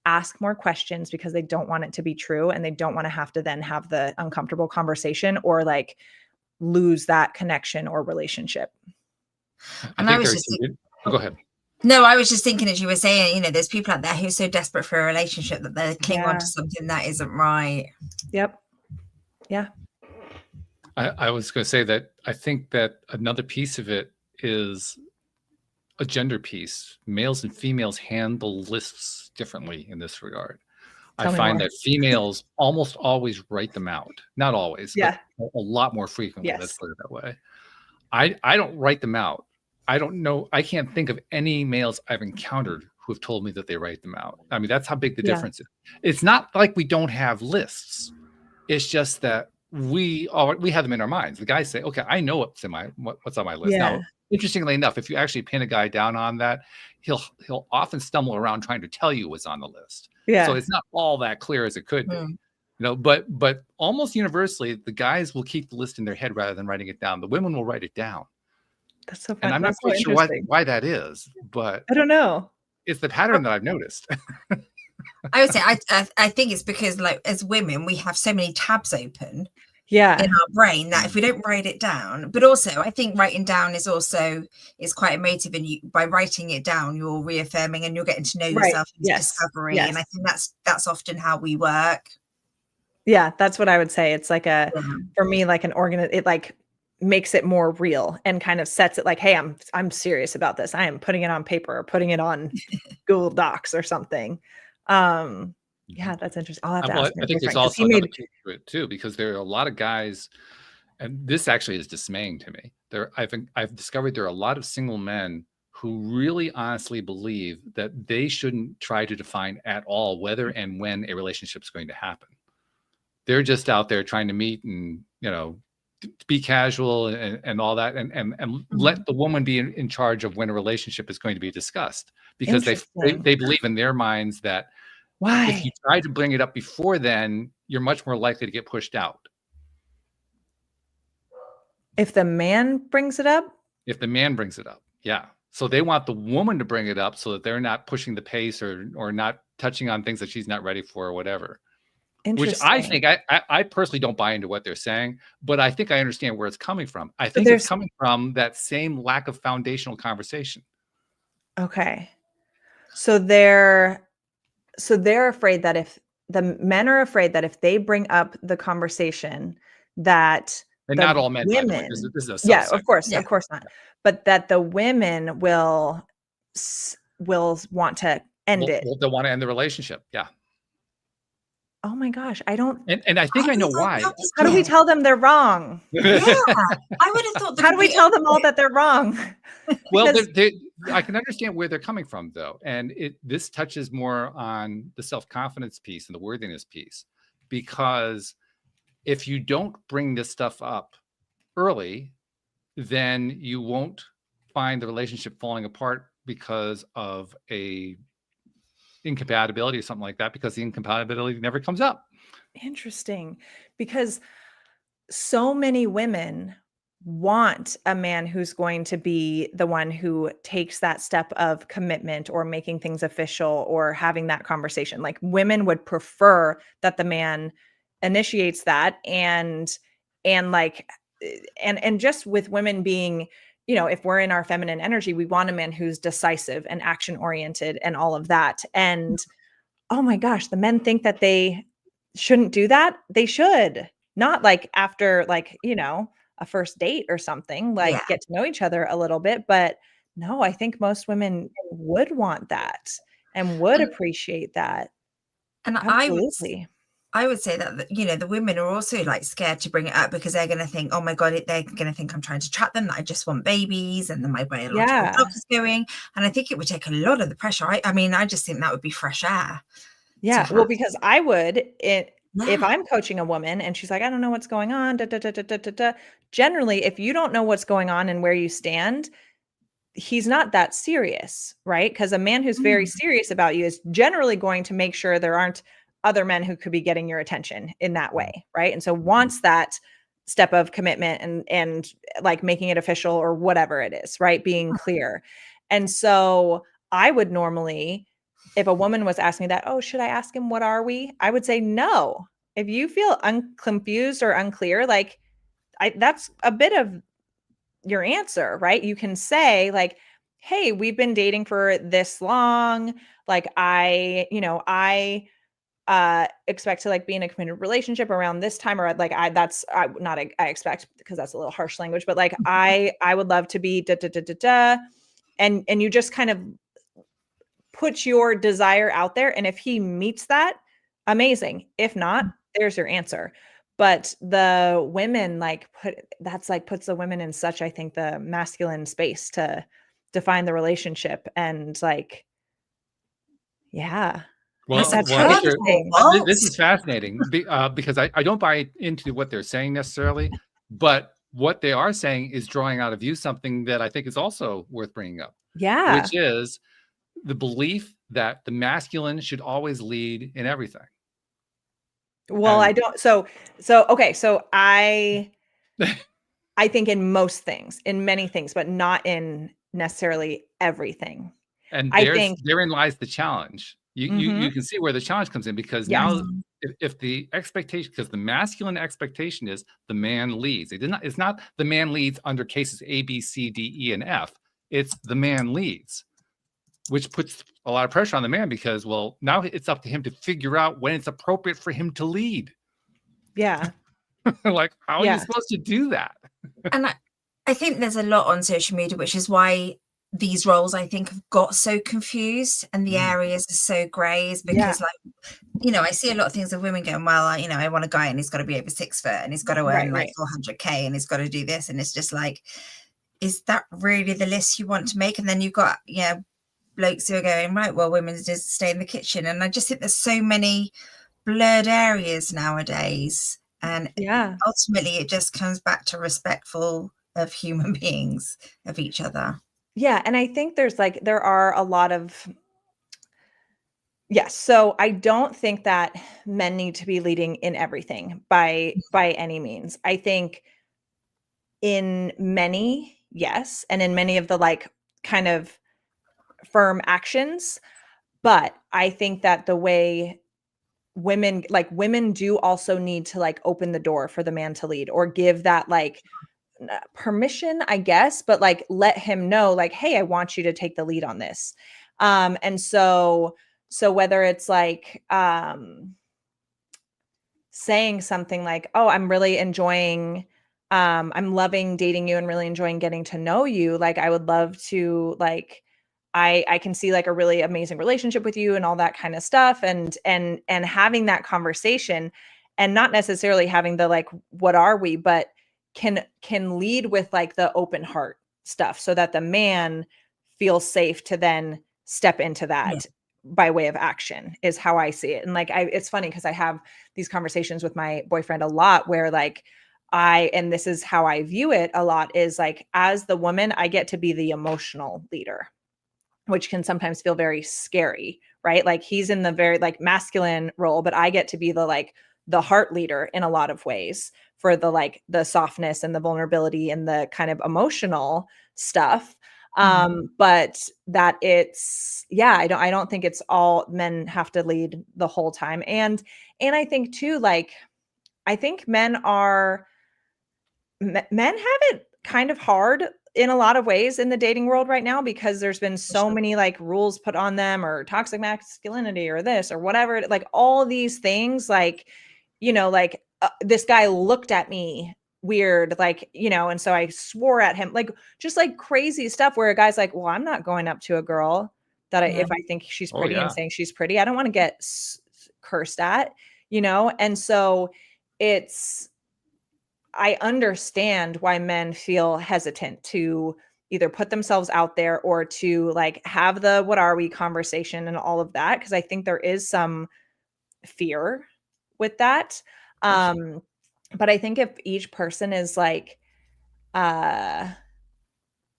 ask more questions because they don't want it to be true, and they don't want to have to then have the uncomfortable conversation or like lose that connection or relationship. And I was just go ahead. No, I was just thinking, as you were saying, you know, there's people out there who are so desperate for a relationship that they cling on to something that isn't right. Yep. Yeah. I was going to say that I think that another piece of it is a gender piece. Males and females handle lists differently in this regard. I find that females almost always write them out. Not always, but a lot more frequently. Let's put it that way. I don't write them out. I don't know. I can't think of any males I've encountered who have told me that they write them out. I mean, that's how big the difference is. It's not like we don't have lists. It's just that we have them in our minds. The guys say, okay, I know what's on my list. Now, interestingly enough, if you actually pin a guy down on that, he'll often stumble around trying to tell you what's on the list. So it's not all that clear as it could be. You know, but almost universally, the guys will keep the list in their head rather than writing it down. The women will write it down. That's so funny. And I'm not quite sure why that is, but I don't know. It's the pattern that I've noticed. I would say I think it's because, like, as women, we have so many tabs open in our brain that if we don't write it down, but also I think writing down is quite emotive, and by writing it down, you're reaffirming and you're getting to know yourself and discovery. And I think that's often how we work. Yeah, that's what I would say. It's like for me, like it like makes it more real and kind of sets it like, hey, I'm serious about this. I am putting it on paper or putting it on Google Docs or something. Yeah, that's interesting. I'll have to ask him. I think there's also another piece to it too, because there are a lot of guys, and this actually is dismaying to me. I've discovered there are a lot of single men who really honestly believe that they shouldn't try to define at all whether and when a relationship is going to happen. They're just out there trying to meet and, you know, be casual and all that, and let the woman be in charge of when a relationship is going to be discussed, because they believe in their minds that if you try to bring it up before then, you're much more likely to get pushed out. If the man brings it up? If the man brings it up, yeah. So they want the woman to bring it up so that they're not pushing the pace or not touching on things that she's not ready for or whatever. Which I think, I personally don't buy into what they're saying, but I think I understand where it's coming from. I think it's coming from that same lack of foundational conversation. Okay. So they're afraid that if the men are afraid that if they bring up the conversation that not all men, women, by the way. This is a subset. of course not. But that the women will want to end it. They'll want to end the relationship. Yeah. Oh my gosh, I don't. And I think I know why. How do we tell them they're wrong? Yeah, I would have thought. How do we tell them all that they're wrong? Well, I can understand where they're coming from, though, and this touches more on the self-confidence piece and the worthiness piece, because if you don't bring this stuff up early, then you won't find the relationship falling apart because of a incompatibility or something like that, because the incompatibility never comes up. Interesting, because so many women want a man who's going to be the one who takes that step of commitment or making things official or having that conversation. Like, women would prefer that the man initiates that, and just with women being, you know, if we're in our feminine energy, we want a man who's decisive and action oriented and all of that. And oh my gosh, the men think that they shouldn't do that. They should not, like, after, like, you know, a first date or something, like get to know each other a little bit. But no, I think most women would want that and would appreciate that. And absolutely. I would say that, you know, the women are also, like, scared to bring it up because they're going to think, oh my God, they're going to think I'm trying to trap them, that I just want babies, and then my biological clock is going. And I think it would take a lot of the pressure. I mean, I just think that would be fresh air. Yeah. Well, because I would, if I'm coaching a woman and she's like, I don't know what's going on, generally, if you don't know what's going on and where you stand, he's not that serious, right? Because a man who's very serious about you is generally going to make sure there aren't other men who could be getting your attention in that way, right? And so wants that step of commitment and like making it official or whatever it is, right? Being clear. And so I would normally, if a woman was asking me that, oh, should I ask him, what are we? I would say no. If you feel confused or unclear, like that's a bit of your answer, right? You can say like, hey, we've been dating for this long. Like I expect to like be in a committed relationship around this time, or like I expect, because that's a little harsh language, but like I would love to be da da da da da. And you just kind of put your desire out there. And if he meets that, amazing. If not, there's your answer. But the women puts the women in such, I think, the masculine space to define the relationship. And like, yeah. Well, That's well, I think interesting. this is fascinating because I don't buy into what they're saying necessarily, but what they are saying is drawing out of you something that I think is also worth bringing up, Yeah. which is the belief that the masculine should always lead in everything. Well, I don't. So okay. So I think in most things, in many things, but not in necessarily everything. And I think therein lies the challenge. You can see where the challenge comes in, because now if the expectation, because the masculine expectation is the man leads. It's not the man leads under cases A, B, C, D, E, and F. It's the man leads, which puts a lot of pressure on the man, because, well, now it's up to him to figure out when it's appropriate for him to lead. Yeah. Like, how are you supposed to do that? And I think there's a lot on social media, which is why these roles, I think, have got so confused and the areas are so grey, is because like, I see a lot of things of women going, well, I want a guy and he's got to be over 6 foot and he's got to earn like 400k and he's got to do this. And it's just like, is that really the list you want to make? And then you've got, blokes who are going, right, well, women just stay in the kitchen. And I just think there's so many blurred areas nowadays. And ultimately it just comes back to respectful of human beings, of each other. Yeah. And I think there are a lot of, yes. So I don't think that men need to be leading in everything by any means. I think in many, yes. And in many of the like kind of firm actions. But I think that the way women do also need to like open the door for the man to lead, or give that like permission, I guess, but like let him know like, hey, I want you to take the lead on this. And so whether it's like saying something like, oh, I'm really enjoying I'm loving dating you and really enjoying getting to know you, like I would love to like I can see like a really amazing relationship with you and all that kind of stuff, and having that conversation, and not necessarily having the like, what are we, but can lead with like the open heart stuff, so that the man feels safe to then step into that by way of action, is how I see it. And like, it's funny because I have these conversations with my boyfriend a lot where like and this is how I view it a lot, is like, as the woman, I get to be the emotional leader, which can sometimes feel very scary, right? Like he's in the very like masculine role, but I get to be the like the heart leader in a lot of ways, for the like the softness and the vulnerability and the kind of emotional stuff. But that it's, I don't think it's all men have to lead the whole time. And I think too, like, I think men have it kind of hard in a lot of ways in the dating world right now, because there's been so many like rules put on them, or toxic masculinity, or this or whatever, like all these things, like, like this guy looked at me weird, like, and so I swore at him, like just like crazy stuff, where a guy's like, well, I'm not going up to a girl that if I think she's pretty and saying she's pretty, I don't want to get cursed at, and so I understand why men feel hesitant to either put themselves out there, or to like have the what are we conversation and all of that, because I think there is some fear with that. But I think if each person is like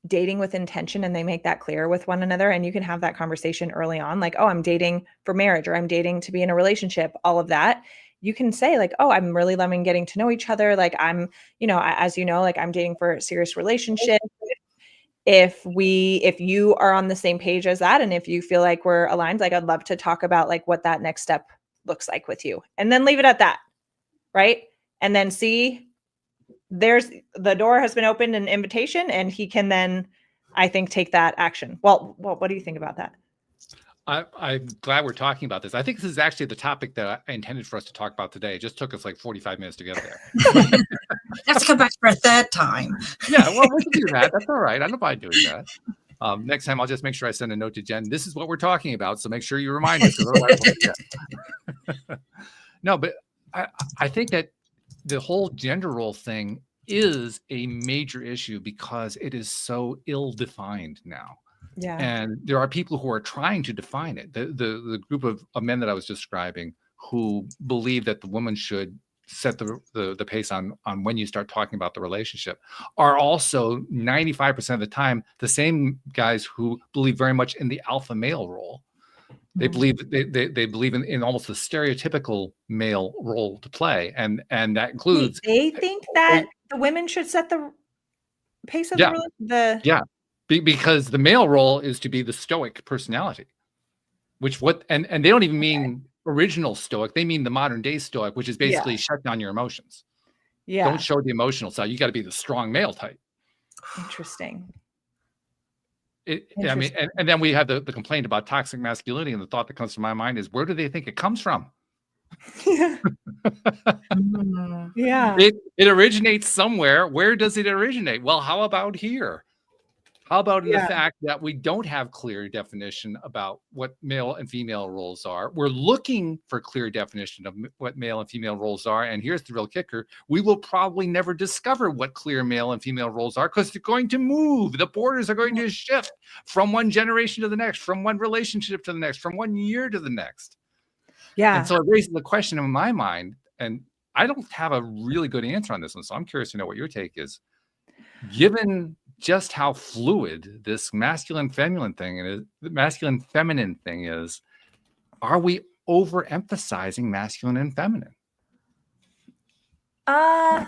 dating with intention, and they make that clear with one another, and you can have that conversation early on, like, oh, I'm dating for marriage, or I'm dating to be in a relationship, all of that. you can say like, oh, I'm really loving getting to know each other. Like I'm, as you know, like I'm dating for a serious relationship. If you are on the same page as that, and if you feel like we're aligned, like I'd love to talk about like what that next step looks like with you, and then leave it at that. Right. And then see, the door has been opened, an invitation, and he can then, I think, take that action. Well, what do you think about that? I'm glad we're talking about this. I think this is actually the topic that I intended for us to talk about today. It just took us like 45 minutes to get there. Let's come back for a third time. Yeah, well, we can do that. That's all right. I don't mind doing that. Next time, I'll just make sure I send a note to Jen. This is what we're talking about, so make sure you remind us. No, but I think that the whole gender role thing is a major issue because it is so ill-defined now. Yeah. And there are people who are trying to define it. The group of men that I was describing who believe that the woman should set the pace on when you start talking about the relationship are also 95% of the time the same guys who believe very much in the alpha male role. They believe they believe in almost the stereotypical male role to play, and that includes. They think that the women should set the pace of the because the male role is to be the stoic personality, and they don't even mean original stoic. They mean the modern day stoic, which is basically shut down your emotions. Yeah, don't show the emotional side. You got to be the strong male type. Interesting. I mean, and then we have the complaint about toxic masculinity, and the thought that comes to my mind is, where do they think it comes from? Yeah. Yeah. It originates somewhere. Where does it originate? Well, how about here? How about the fact that we don't have clear definition about what male and female roles are? We're looking for clear definition of what male and female roles are. And here's the real kicker. We will probably never discover what clear male and female roles are because they're going to move. The borders are going to shift from one generation to the next, from one relationship to the next, from 1 year to the next. Yeah. And so it raises the question in my mind, and I don't have a really good answer on this one. So I'm curious to know what your take is. Given just how fluid this masculine feminine thing is, are we overemphasizing masculine and feminine? I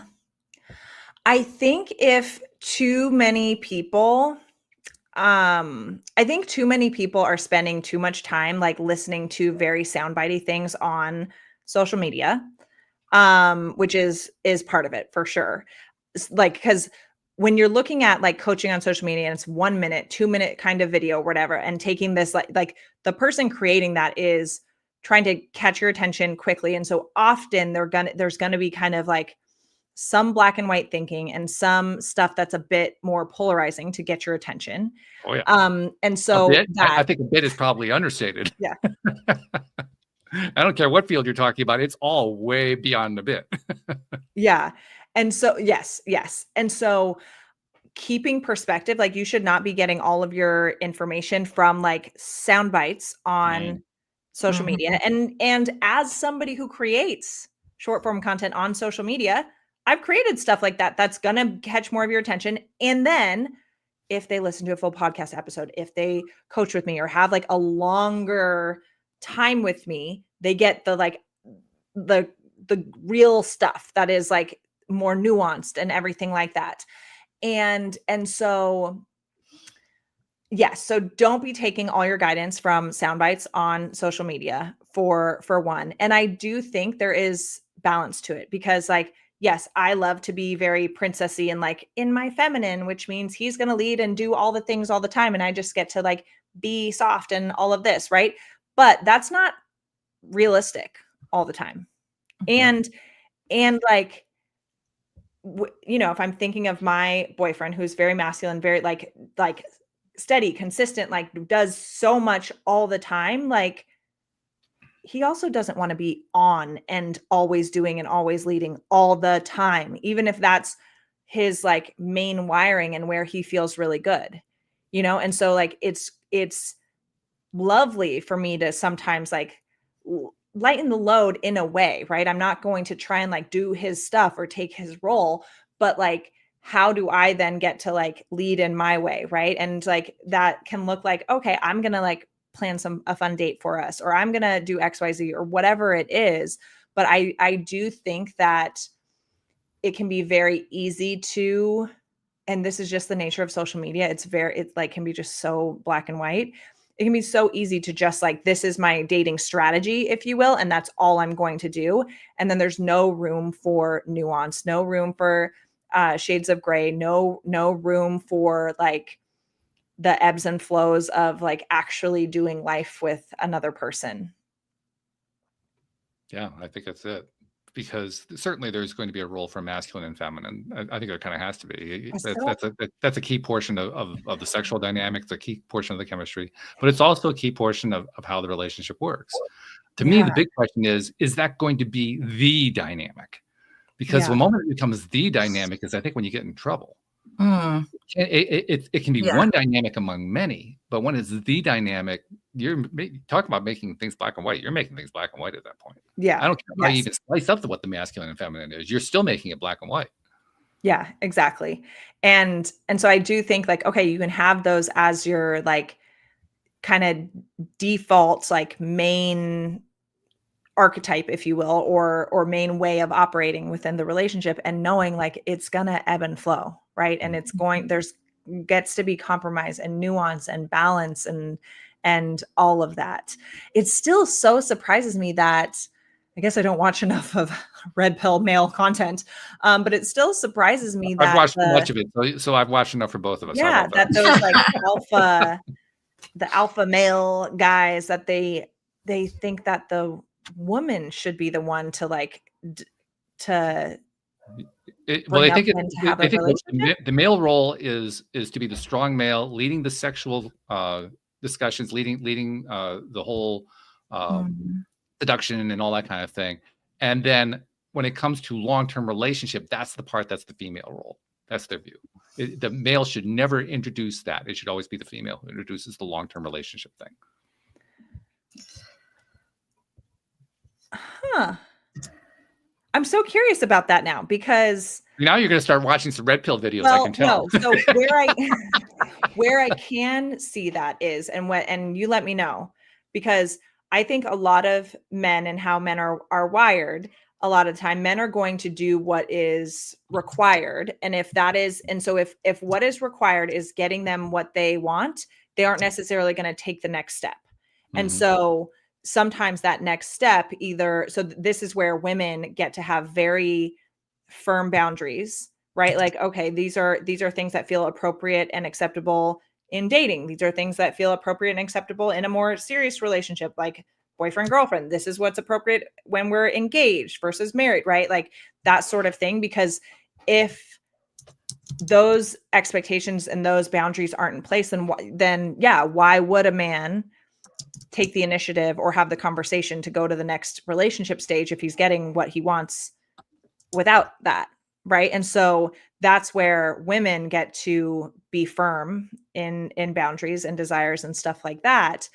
think if too many people are spending too much time like listening to very soundbitey things on social media, which is part of it for sure. Like, because when you're looking at like coaching on social media and it's 1 minute, 2 minute kind of video, whatever, and taking this like the person creating that is trying to catch your attention quickly. And so often there's gonna be kind of like some black and white thinking and some stuff that's a bit more polarizing to get your attention. Oh yeah. And so I think a bit is probably understated. Yeah. I don't care what field you're talking about. It's all way beyond the bit. Yeah. And so, yes. And so keeping perspective, like you should not be getting all of your information from like sound bites on social media. And as somebody who creates short form content on social media, I've created stuff like that that's going to catch more of your attention. And then if they listen to a full podcast episode, if they coach with me or have like a longer time with me, they get the real stuff that is like more nuanced and everything like that. And so, yes. So don't be taking all your guidance from sound bites on social media for one. And I do think there is balance to it because like, yes, I love to be very princessy and like in my feminine, which means he's going to lead and do all the things all the time. And I just get to like be soft and all of this. Right. But that's not realistic all the time. And like, if I'm thinking of my boyfriend who's very masculine, very like steady, consistent, like does so much all the time, like he also doesn't want to be on and always doing and always leading all the time, even if that's his like main wiring and where he feels really good, and so like it's lovely for me to sometimes like lighten the load in a way, right? I'm not going to try and like do his stuff or take his role, but like, how do I then get to like lead in my way, right? And like, that can look like, okay, I'm going to like plan a fun date for us, or I'm going to do XYZ or whatever it is. But I do think that it can be very easy to, and this is just the nature of social media. It's like can be just so black and white. It can be so easy to just like, this is my dating strategy, if you will, and that's all I'm going to do. And then there's no room for nuance, no room for shades of gray, no room for like the ebbs and flows of like actually doing life with another person. Yeah, I think that's it. Because certainly there's going to be a role for masculine and feminine. I think there kind of has to be. That's a key portion of the sexual dynamic. It's a key portion of the chemistry, but it's also a key portion of how the relationship works. To me, the big question is that going to be the dynamic? Because the moment it becomes the dynamic is, I think, when you get in trouble. It can be one dynamic among many, but when it's the dynamic, you're talking about making things black and white. You're making things black and white at that point. Yeah. I don't care how you even slice up to what the masculine and feminine is. You're still making it black and white. Yeah, exactly. And so I do think like, okay, you can have those as your like kind of default, like main archetype, if you will, or main way of operating within the relationship, and knowing like it's gonna ebb and flow, right? And there's gets to be compromise and nuance and balance and all of that. It still so surprises me that I guess I don't watch enough of red pill male content, but it still surprises me that I've watched much of it, so I've watched enough for both of us. Yeah, that those like the alpha male guys, that they think that the woman should be the one to like they think the male role is to be the strong male, leading the sexual discussions, leading the whole seduction and all that kind of thing. And then when it comes to long-term relationship, that's the part that's the female role. That's their view. The male should never introduce that. It should always be the female who introduces the long-term relationship thing. Huh. I'm so curious about that now, because now you're going to start watching some red pill videos. I can tell. No. So where I can see that is, and you let me know, because I think a lot of men and how men are wired, a lot of the time men are going to do what is required. And if what is required is getting them what they want, they aren't necessarily going to take the next step. And so sometimes that next step this is where women get to have very firm boundaries, right? Like, okay, these are things that feel appropriate and acceptable in dating. These are things that feel appropriate and acceptable in a more serious relationship, like boyfriend, girlfriend. This is what's appropriate when we're engaged versus married, right? Like that sort of thing. Because if those expectations and those boundaries aren't in place, then why would a man take the initiative or have the conversation to go to the next relationship stage if he's getting what he wants without that, right? And so that's where women get to be firm in boundaries and desires and stuff like that.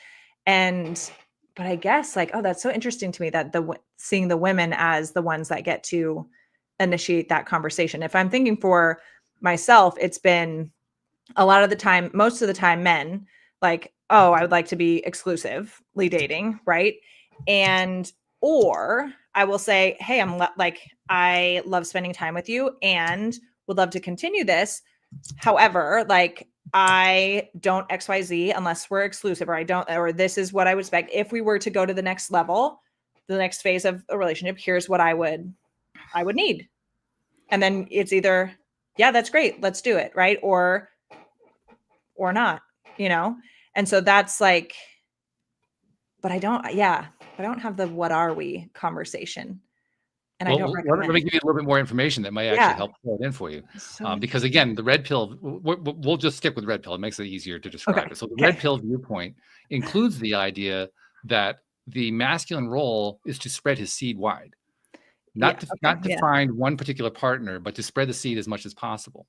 But I guess like, oh, that's so interesting to me that seeing the women as the ones that get to initiate that conversation. If I'm thinking for myself, it's been a lot of the time, most of the time, men like, oh, I would like to be exclusively dating, right? Or I will say, hey, I love spending time with you and would love to continue this. However, like I don't XYZ unless we're exclusive, or this is what I would expect. If we were to go to the next level, the next phase of a relationship, here's what I would need. And then it's either, yeah, that's great, let's do it, right? Or not, And so that's like, but I don't have the what are we conversation. And I don't recommend. Let me give you a little bit more information that might actually help fill it in for you. Because again, the red pill, we'll just stick with red pill. It makes it easier to describe it. So the red pill viewpoint includes the idea that the masculine role is to spread his seed wide, not to find one particular partner, but to spread the seed as much as possible.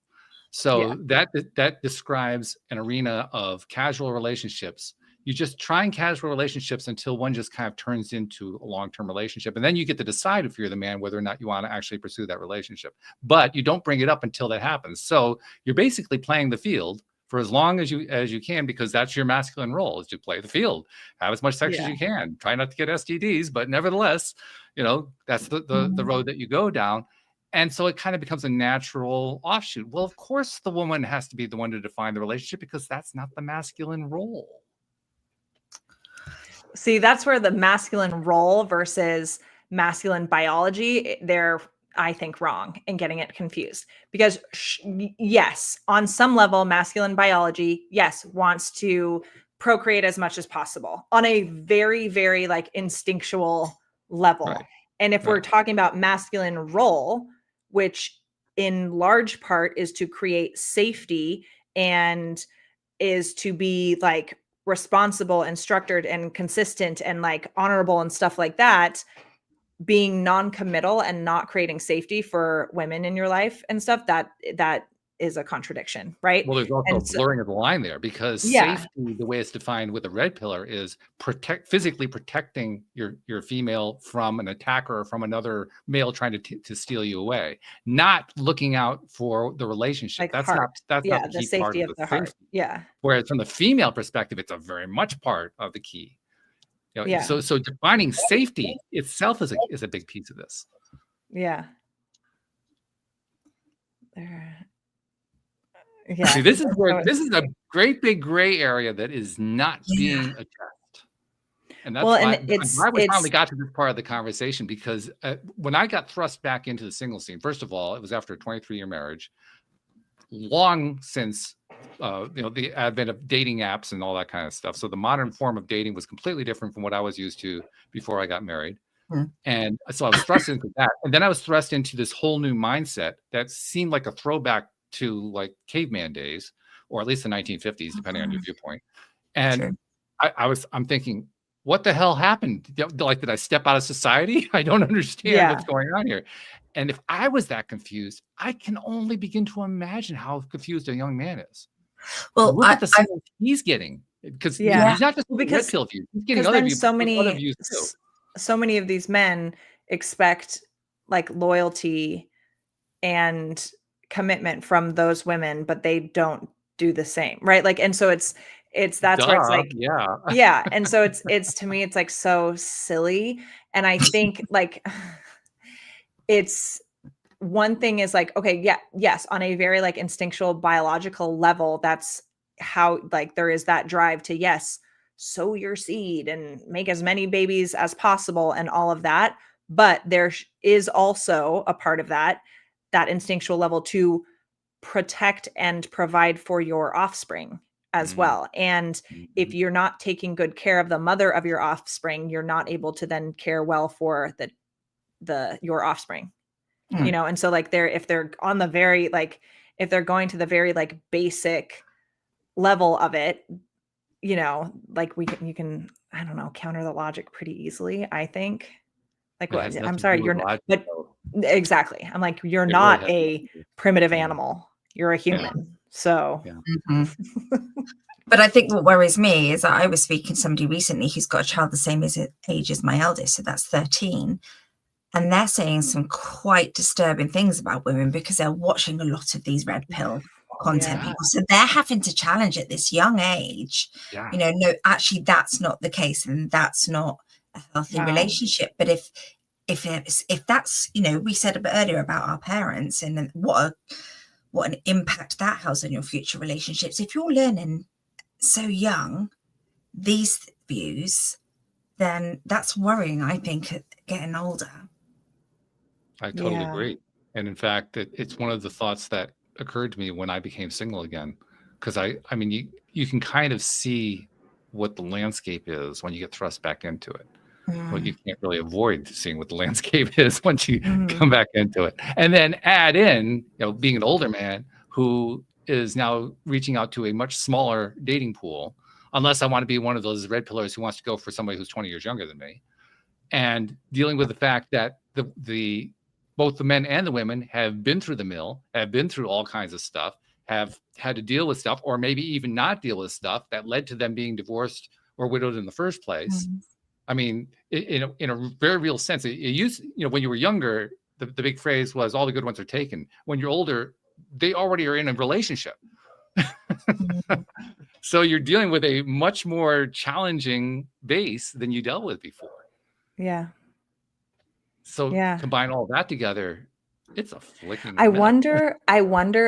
So that describes an arena of casual relationships. You just try and casual relationships until one just kind of turns into a long-term relationship. And then you get to decide, if you're the man, whether or not you want to actually pursue that relationship. But you don't bring it up until that happens. So you're basically playing the field for as long as you can, because that's your masculine role, is to play the field, have as much sex as you can, try not to get STDs, but nevertheless, that's the road that you go down. And so it kind of becomes a natural offshoot. Well, of course, the woman has to be the one to define the relationship, because that's not the masculine role. See, that's where the masculine role versus masculine biology, they're, I think, wrong and getting it confused. Because yes, on some level, masculine biology, yes, wants to procreate as much as possible on a very, very like instinctual level. Right. And if we're talking about masculine role, which in large part is to create safety and is to be like responsible and structured and consistent and like honorable and stuff like that, being non-committal and not creating safety for women in your life and stuff, that is a contradiction, right? Well, there's also a blurring of the line there, because safety, the way it's defined with the red pillar, is physically protecting your female from an attacker or from another male trying to steal you away, not looking out for the relationship. Like that's heart. not the key safety part of the heart. safety. Yeah. Whereas from the female perspective, it's a very much part of the key. So defining safety itself is a big piece of this. Yeah. See, this is a great big gray area that is not being addressed. And that's why we finally got to this part of the conversation, because when I got thrust back into the single scene, first of all, it was after a 23-year marriage, long since the advent of dating apps and all that kind of stuff. So the modern form of dating was completely different from what I was used to before I got married. And so I was thrust into that. And then I was thrust into this whole new mindset that seemed like a throwback to like caveman days, or at least the 1950s, depending on your viewpoint. And I'm thinking, what the hell happened? Like, did I step out of society? I don't understand what's going on here. And if I was that confused, I can only begin to imagine how confused a young man is. Well, look at the signals he's getting, because he's not just red pill views. He's getting other views. So many of these men expect like loyalty and commitment from those women, but they don't do the same, right? Like, and so that's where it's like, and so it's to me, it's like so silly. And I think like it's one thing is like, okay, yes, on a very like instinctual biological level, that's how like there is that drive to sow your seed and make as many babies as possible and all of that. But there is also a part of that instinctual level to protect and provide for your offspring as well. And if you're not taking good care of the mother of your offspring, you're not able to then care well for your offspring, and so like if they're on the very, like, if they're going to the very like basic level of it, like you can, I don't know, counter the logic pretty easily, I think. Like, what? I'm sorry, you're not, but exactly. I'm like, you're not a primitive animal. You're a human. So, But I think what worries me is that I was speaking to somebody recently who's got a child the same age as my eldest, so that's 13. And they're saying some quite disturbing things about women because they're watching a lot of these red pill content people. So they're having to challenge at this young age, no, actually that's not the case, and that's not a healthy relationship. But if that's, we said a bit earlier about our parents and what an impact that has on your future relationships. If you're learning so young these views, then that's worrying, I think, getting older. I totally agree. And in fact, it's one of the thoughts that occurred to me when I became single again, because I mean, you can kind of see what the landscape is when you get thrust back into it. Well, you can't really avoid seeing what the landscape is once you come back into it. And then add in, being an older man who is now reaching out to a much smaller dating pool, unless I want to be one of those red pillars who wants to go for somebody who's 20 years younger than me, and dealing with the fact that both the men and the women have been through the mill, have been through all kinds of stuff, have had to deal with stuff, or maybe even not deal with stuff that led to them being divorced or widowed in the first place. I mean, in a very real sense, it used, when you were younger, the big phrase was all the good ones are taken. When you're older, they already are in a relationship. Mhm. So you're dealing with a much more challenging base than you dealt with before. Yeah. So Yeah. combine all that together, it's a flicking I mess. wonder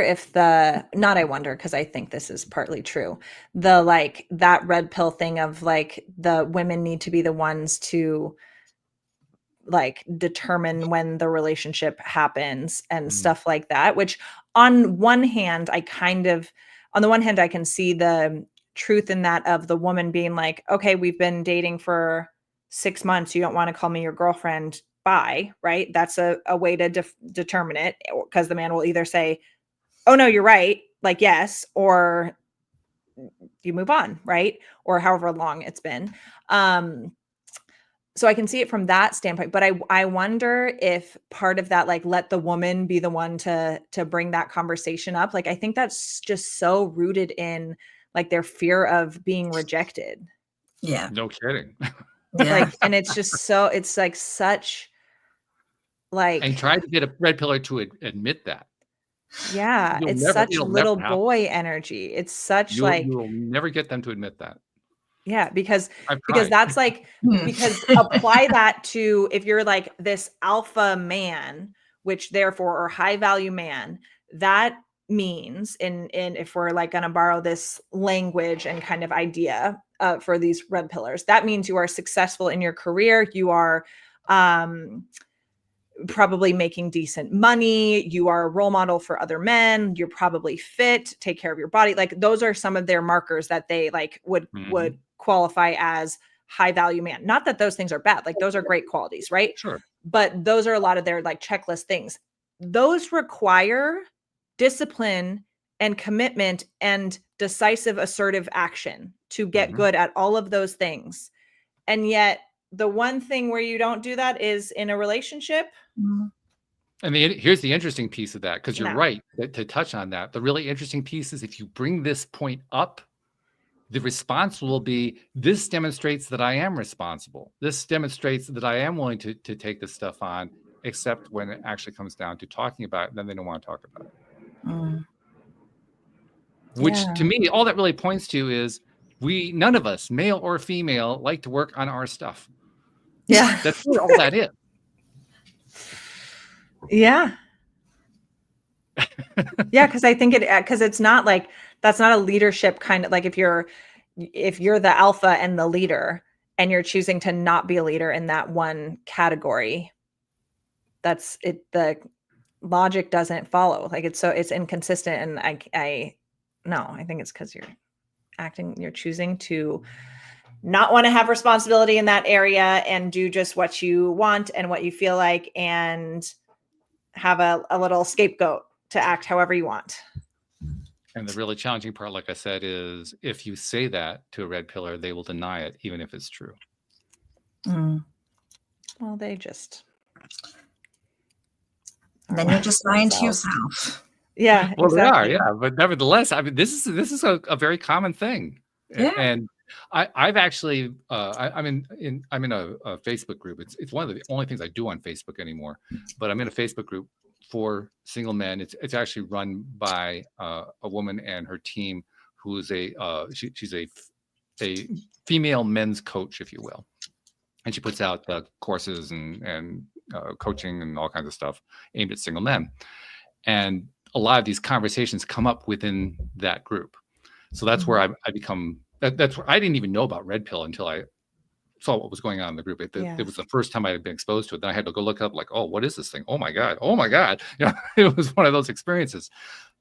if not I wonder, because I think this is partly true. The like that red pill thing of like the women need to be the ones to like determine when the relationship happens and Mm. stuff like that, which on one hand on the one hand I can see the truth in that, of the woman being like, okay, we've been dating for 6 months, you don't want to call me your girlfriend, bye, right? That's a way to determine it, because the man will either say, oh no, you're right, like yes, or you move on, right? Or however long it's been. So I can see it from that standpoint, but I wonder if part of that, like, let the woman be the one to bring that conversation up. Like, I think that's just so rooted in like their fear of being rejected. Yeah. No kidding. Yeah. Like, and it's just so, it's like such And like, try to get a red pillar to admit that. yeah, it's such It'll never little happen. boy energy. It's such like, You will never get them to admit that. yeah, because I've tried. that's like, Hmm. because apply that to if you're like this alpha man, which therefore, or high value man, that means in if we're like going to borrow this language and kind of idea for these red pillars, that means you are successful in your career, you are probably making decent money, you are a role model for other men, you're probably fit, take care of your body. Like, those are some of their markers that they like would qualify as high value man. Not that those things are bad, like those are great qualities, right? Sure. But those are a lot of their like checklist things. Those require discipline and commitment and decisive assertive action to get good at all of those things. And yet the one thing where you don't do that is in a relationship. Mhm. And here's the interesting piece of that, because you're No. right to touch on that. The really interesting piece is if you bring this point up, the response will be, this demonstrates that I am responsible. This demonstrates that I am willing to take this stuff on, except when it actually comes down to talking about it, then they don't want to talk about it. Mm. Which Yeah. to me, all that really points to is none of us, male or female, like to work on our stuff. Yeah. That's really all that is. Yeah. Yeah, because I think because it's not like, that's not a leadership kind of like, if you're the alpha and the leader and you're choosing to not be a leader in that one category, that's it. The logic doesn't follow. Like, it's inconsistent. And I think it's because you're choosing to not want to have responsibility in that area and do just what you want and what you feel like, and have a little scapegoat to act however you want. And the really challenging part, like I said, is if you say that to a red pillar, they will deny it, even if it's true. Mm. Well, they just. Then you're just lying to yourself. Yeah. Well, exactly. they are, yeah. But nevertheless, I mean, this is a very common thing. Yeah. And I've actually I'm in a Facebook group. It's one of the only things I do on Facebook anymore. But I'm in a Facebook group for single men. It's actually run by a woman and her team, who is she's a female men's coach, if you will, and she puts out courses and coaching and all kinds of stuff aimed at single men. And a lot of these conversations come up within that group. So that's where I become. That's where I didn't even know about red pill until I saw what was going on in the group. It was the first time I had been exposed to it. Then I had to go look up, like, oh, what is this thing? Oh my god! Yeah, it was one of those experiences.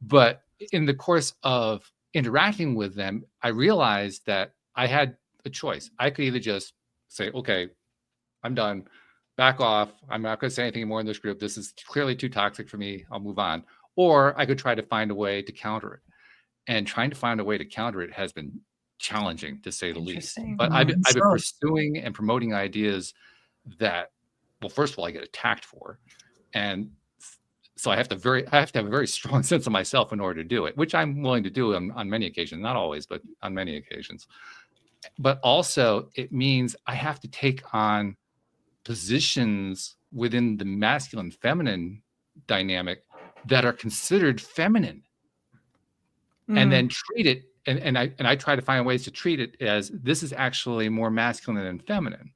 But in the course of interacting with them, I realized that I had a choice. I could either just say, okay, I'm done, back off. I'm not going to say anything more in this group. This is clearly too toxic for me. I'll move on. Or I could try to find a way to counter it. And trying to find a way to counter it has been challenging, to say the least. But I've been pursuing and promoting ideas that, well, first of all, I get attacked for, and so I have to have a very strong sense of myself in order to do it, which I'm willing to do on many occasions, not always, but on many occasions. But also, it means I have to take on positions within the masculine feminine dynamic that are considered feminine. and then treat it. And I try to find ways to treat it as this is actually more masculine than feminine.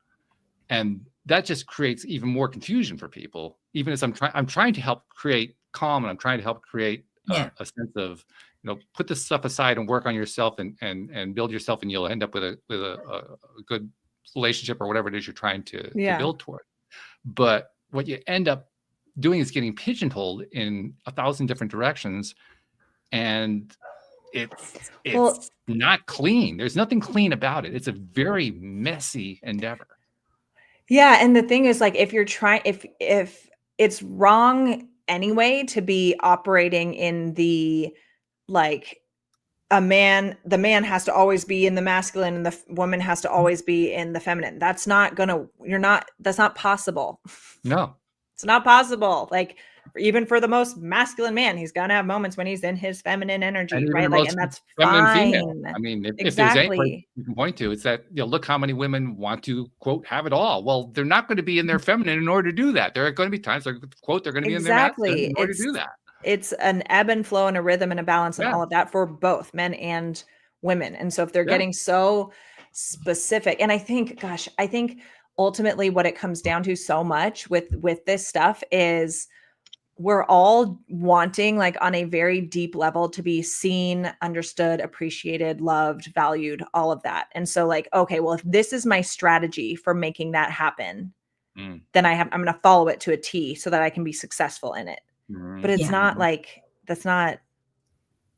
And that just creates even more confusion for people, even as I'm trying to help create calm, and I'm trying to help create a sense of, put this stuff aside and work on yourself and build yourself, and you'll end up with a good relationship or whatever it is you're trying to build toward. But what you end up doing is getting pigeonholed in 1,000 different directions, and it's not clean. There's nothing clean about it. It's a very messy endeavor. Yeah, and the thing is, like, if you're trying, if it's wrong anyway to be operating in the, like, the man has to always be in the masculine and the woman has to always be in the feminine. That's not possible. No, it's not possible. Like, even for the most masculine man, he's gonna have moments when he's in his feminine energy, right? Like, and that's fine. Female. I mean, if there's anything you can point to, it's that, look how many women want to, quote, have it all. Well, they're not going to be in their feminine in order to do that. There are going to be times, quote, they're going to be in their masculine in order to do that. It's an ebb and flow and a rhythm and a balance and all of that for both men and women. And so if they're getting so specific, and I think ultimately what it comes down to so much with this stuff is we're all wanting, like, on a very deep level, to be seen, understood, appreciated, loved, valued, all of that. And so, like, okay, well, if this is my strategy for making that happen, then I'm going to follow it to a T so that I can be successsul in it. But it's not like, that's not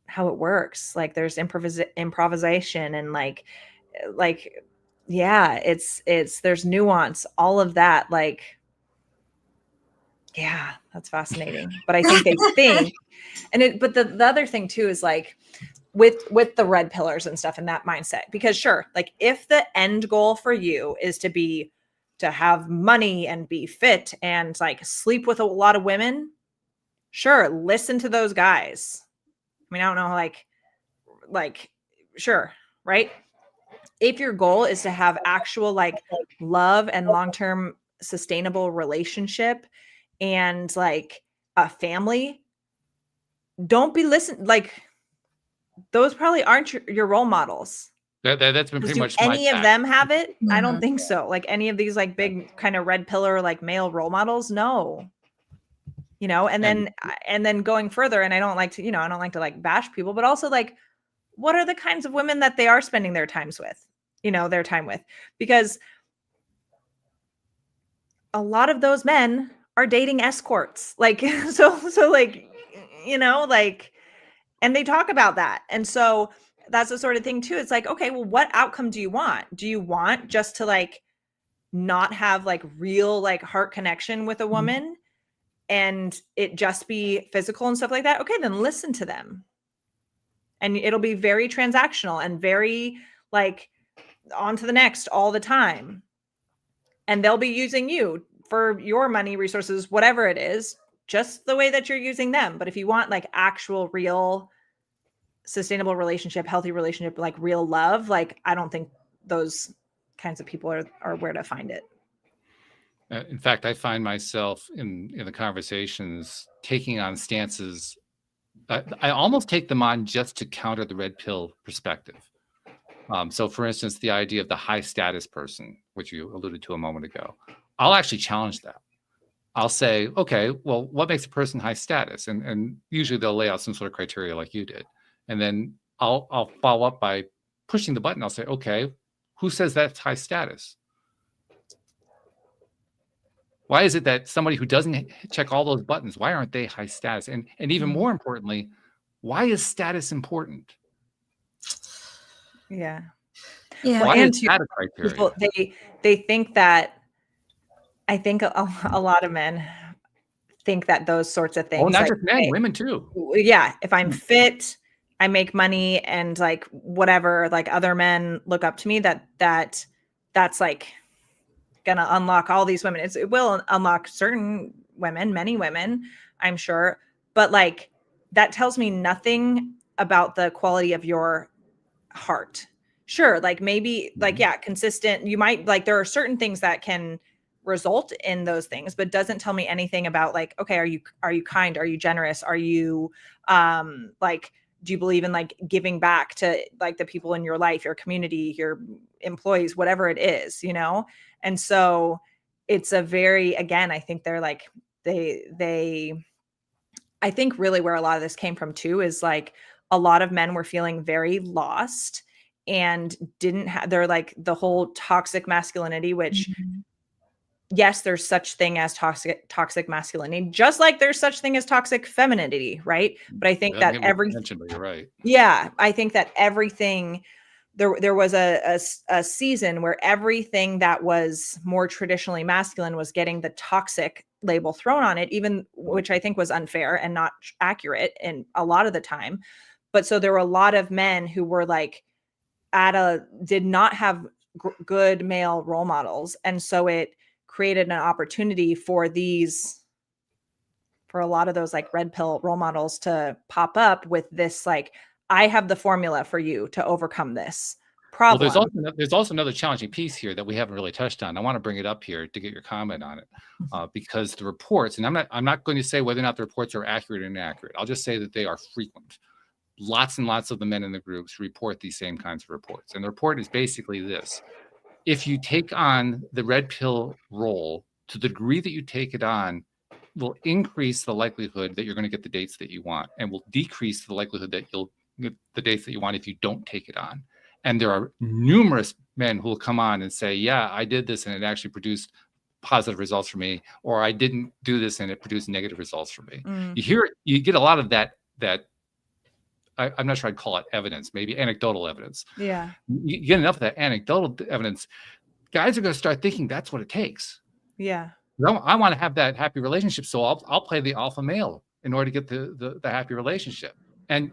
how it works. Like, there's improvisation and like, yeah, there's nuance, all of that. Like, yeah, that's fascinating. But I think but the other thing too is, like, with the red pillars and stuff and that mindset, because sure, like, if the end goal for you is to have money and be fit and, like, sleep with a lot of women, sure, listen to those guys. I mean, I don't know, like, sure, right? If your goal is to have actual, like, love and long-term sustainable relationship and, like, a family, don't be like, those probably aren't your role models. That's been pretty much any of them have it? I don't think so. Like, any of these, like, big kind of red pillar, like, male role models, no. And then going further, and I don't like to like bash people, but also, like, what are the kinds of women that they are spending their time with? Because a lot of those men are dating escorts. Like, so like, like, and they talk about that. And so that's the sort of thing too. It's like, okay, well, what outcome do you want? Do you want just to, like, not have, like, real, like, heart connection with a woman and it just be physical and stuff like that? Okay, then listen to them. And it'll be very transactional and very, like, on to the next all the time. And they'll be using you for your money, resources, whatever it is, just the way that you're using them. But if you want, like, actual, real, sustainable relationship, healthy relationship, like, real love, like, I don't think those kinds of people are where to find it. In fact, I find myself in the conversations taking on stances. I almost take them on just to counter the red pill perspective. So, for instance, the idea of the high status person, which you alluded to a moment ago, I'll actually challenge that. I'll say, okay, well, what makes a person high status? And usually they'll lay out some sort of criteria like you did. And then I'll follow up by pushing the button. I'll say, okay, who says that's high status? Why is it that somebody who doesn't check all those buttons, why aren't they high status? And even more importantly, why is status important? Yeah. Why is that a criteria? People, they think that, I think a lot of men think that those sorts of things. Oh, not like, just men, women too. Yeah. If I'm fit, I make money, and, like, whatever, like, other men look up to me, that's like gonna unlock all these women. It will unlock certain women, many women, I'm sure. But, like, that tells me nothing about the quality of your heart. Sure. Like, maybe, like, yeah, consistent. You might, like, there are certain things that can result in those things, but doesn't tell me anything about, like, okay, are you kind? Are you generous? Are you, like, Do you believe in like giving back to like the people in your life, your community, your employees, whatever it is, you know? And so it's a very, again, I think they're like, I think really where a lot of this came from too is like a lot of men were feeling very lost and didn't have, they're like the whole toxic masculinity, which yes, there's such thing as toxic masculinity, just like there's such thing as toxic femininity, right? But I think that you're right. Yeah, I think that everything there was a season where everything that was more traditionally masculine was getting the toxic label thrown on it, even which I think was unfair and not accurate in a lot of the time. But so there were a lot of men who were like did not have good male role models, and so it created an opportunity for a lot of those like red pill role models to pop up with this like, I have the formula for you to overcome this problem. Well, there's also another challenging piece here that we haven't really touched on. I want to bring it up here to get your comment on it, because the reports, and I'm not going to say whether or not the reports are accurate or inaccurate. I'll just say that they are frequent. Lots and lots of the men in the groups report these same kinds of reports, and the report is basically this: if you take on the red pill role to the degree that you take it on, will increase the likelihood that you're going to get the dates that you want, and will decrease the likelihood that you'll get the dates that you want if you don't take it on. And there are numerous men who will come on and say, yeah, I did this and it actually produced positive results for me, or I didn't do this and it produced negative results for me. You get a lot of that I'm not sure I'd call it evidence, maybe anecdotal evidence. Yeah. You get enough of that anecdotal evidence, guys are going to start thinking that's what it takes. Yeah. I want to have that happy relationship, so I'll play the alpha male in order to get the happy relationship. And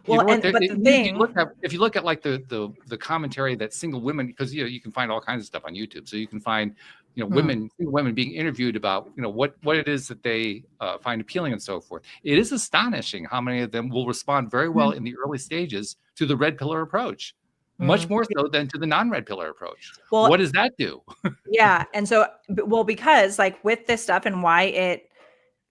well, if you look at like the commentary that single women, because you can find all kinds of stuff on YouTube, so you can find single women being interviewed about what it is that they find appealing and so forth. It is astonishing how many of them will respond very well in the early stages to the red pillar approach, much more so than to the non-red pillar approach. Well, what does that do? Yeah, and so because like with this stuff and why it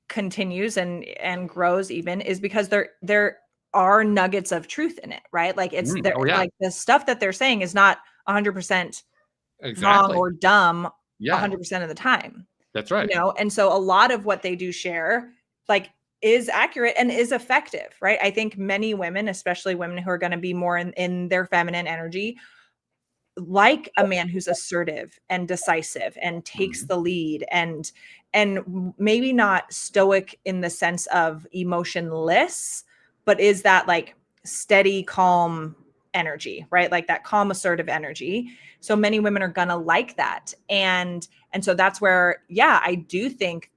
continues and grows even is because there are nuggets of truth in it, right? Like it's like the stuff that they're saying is not 100% wrong or dumb 100% of the time. That's right. And so a lot of what they do share like is accurate and is effective, right? I think many women, especially women who are going to be more in their feminine energy, like a man who's assertive and decisive and takes the lead and maybe not stoic in the sense of emotionless, but is that like steady, calm energy, right? Like that calm, assertive energy. So many women are going to like that. And so that's where, I do think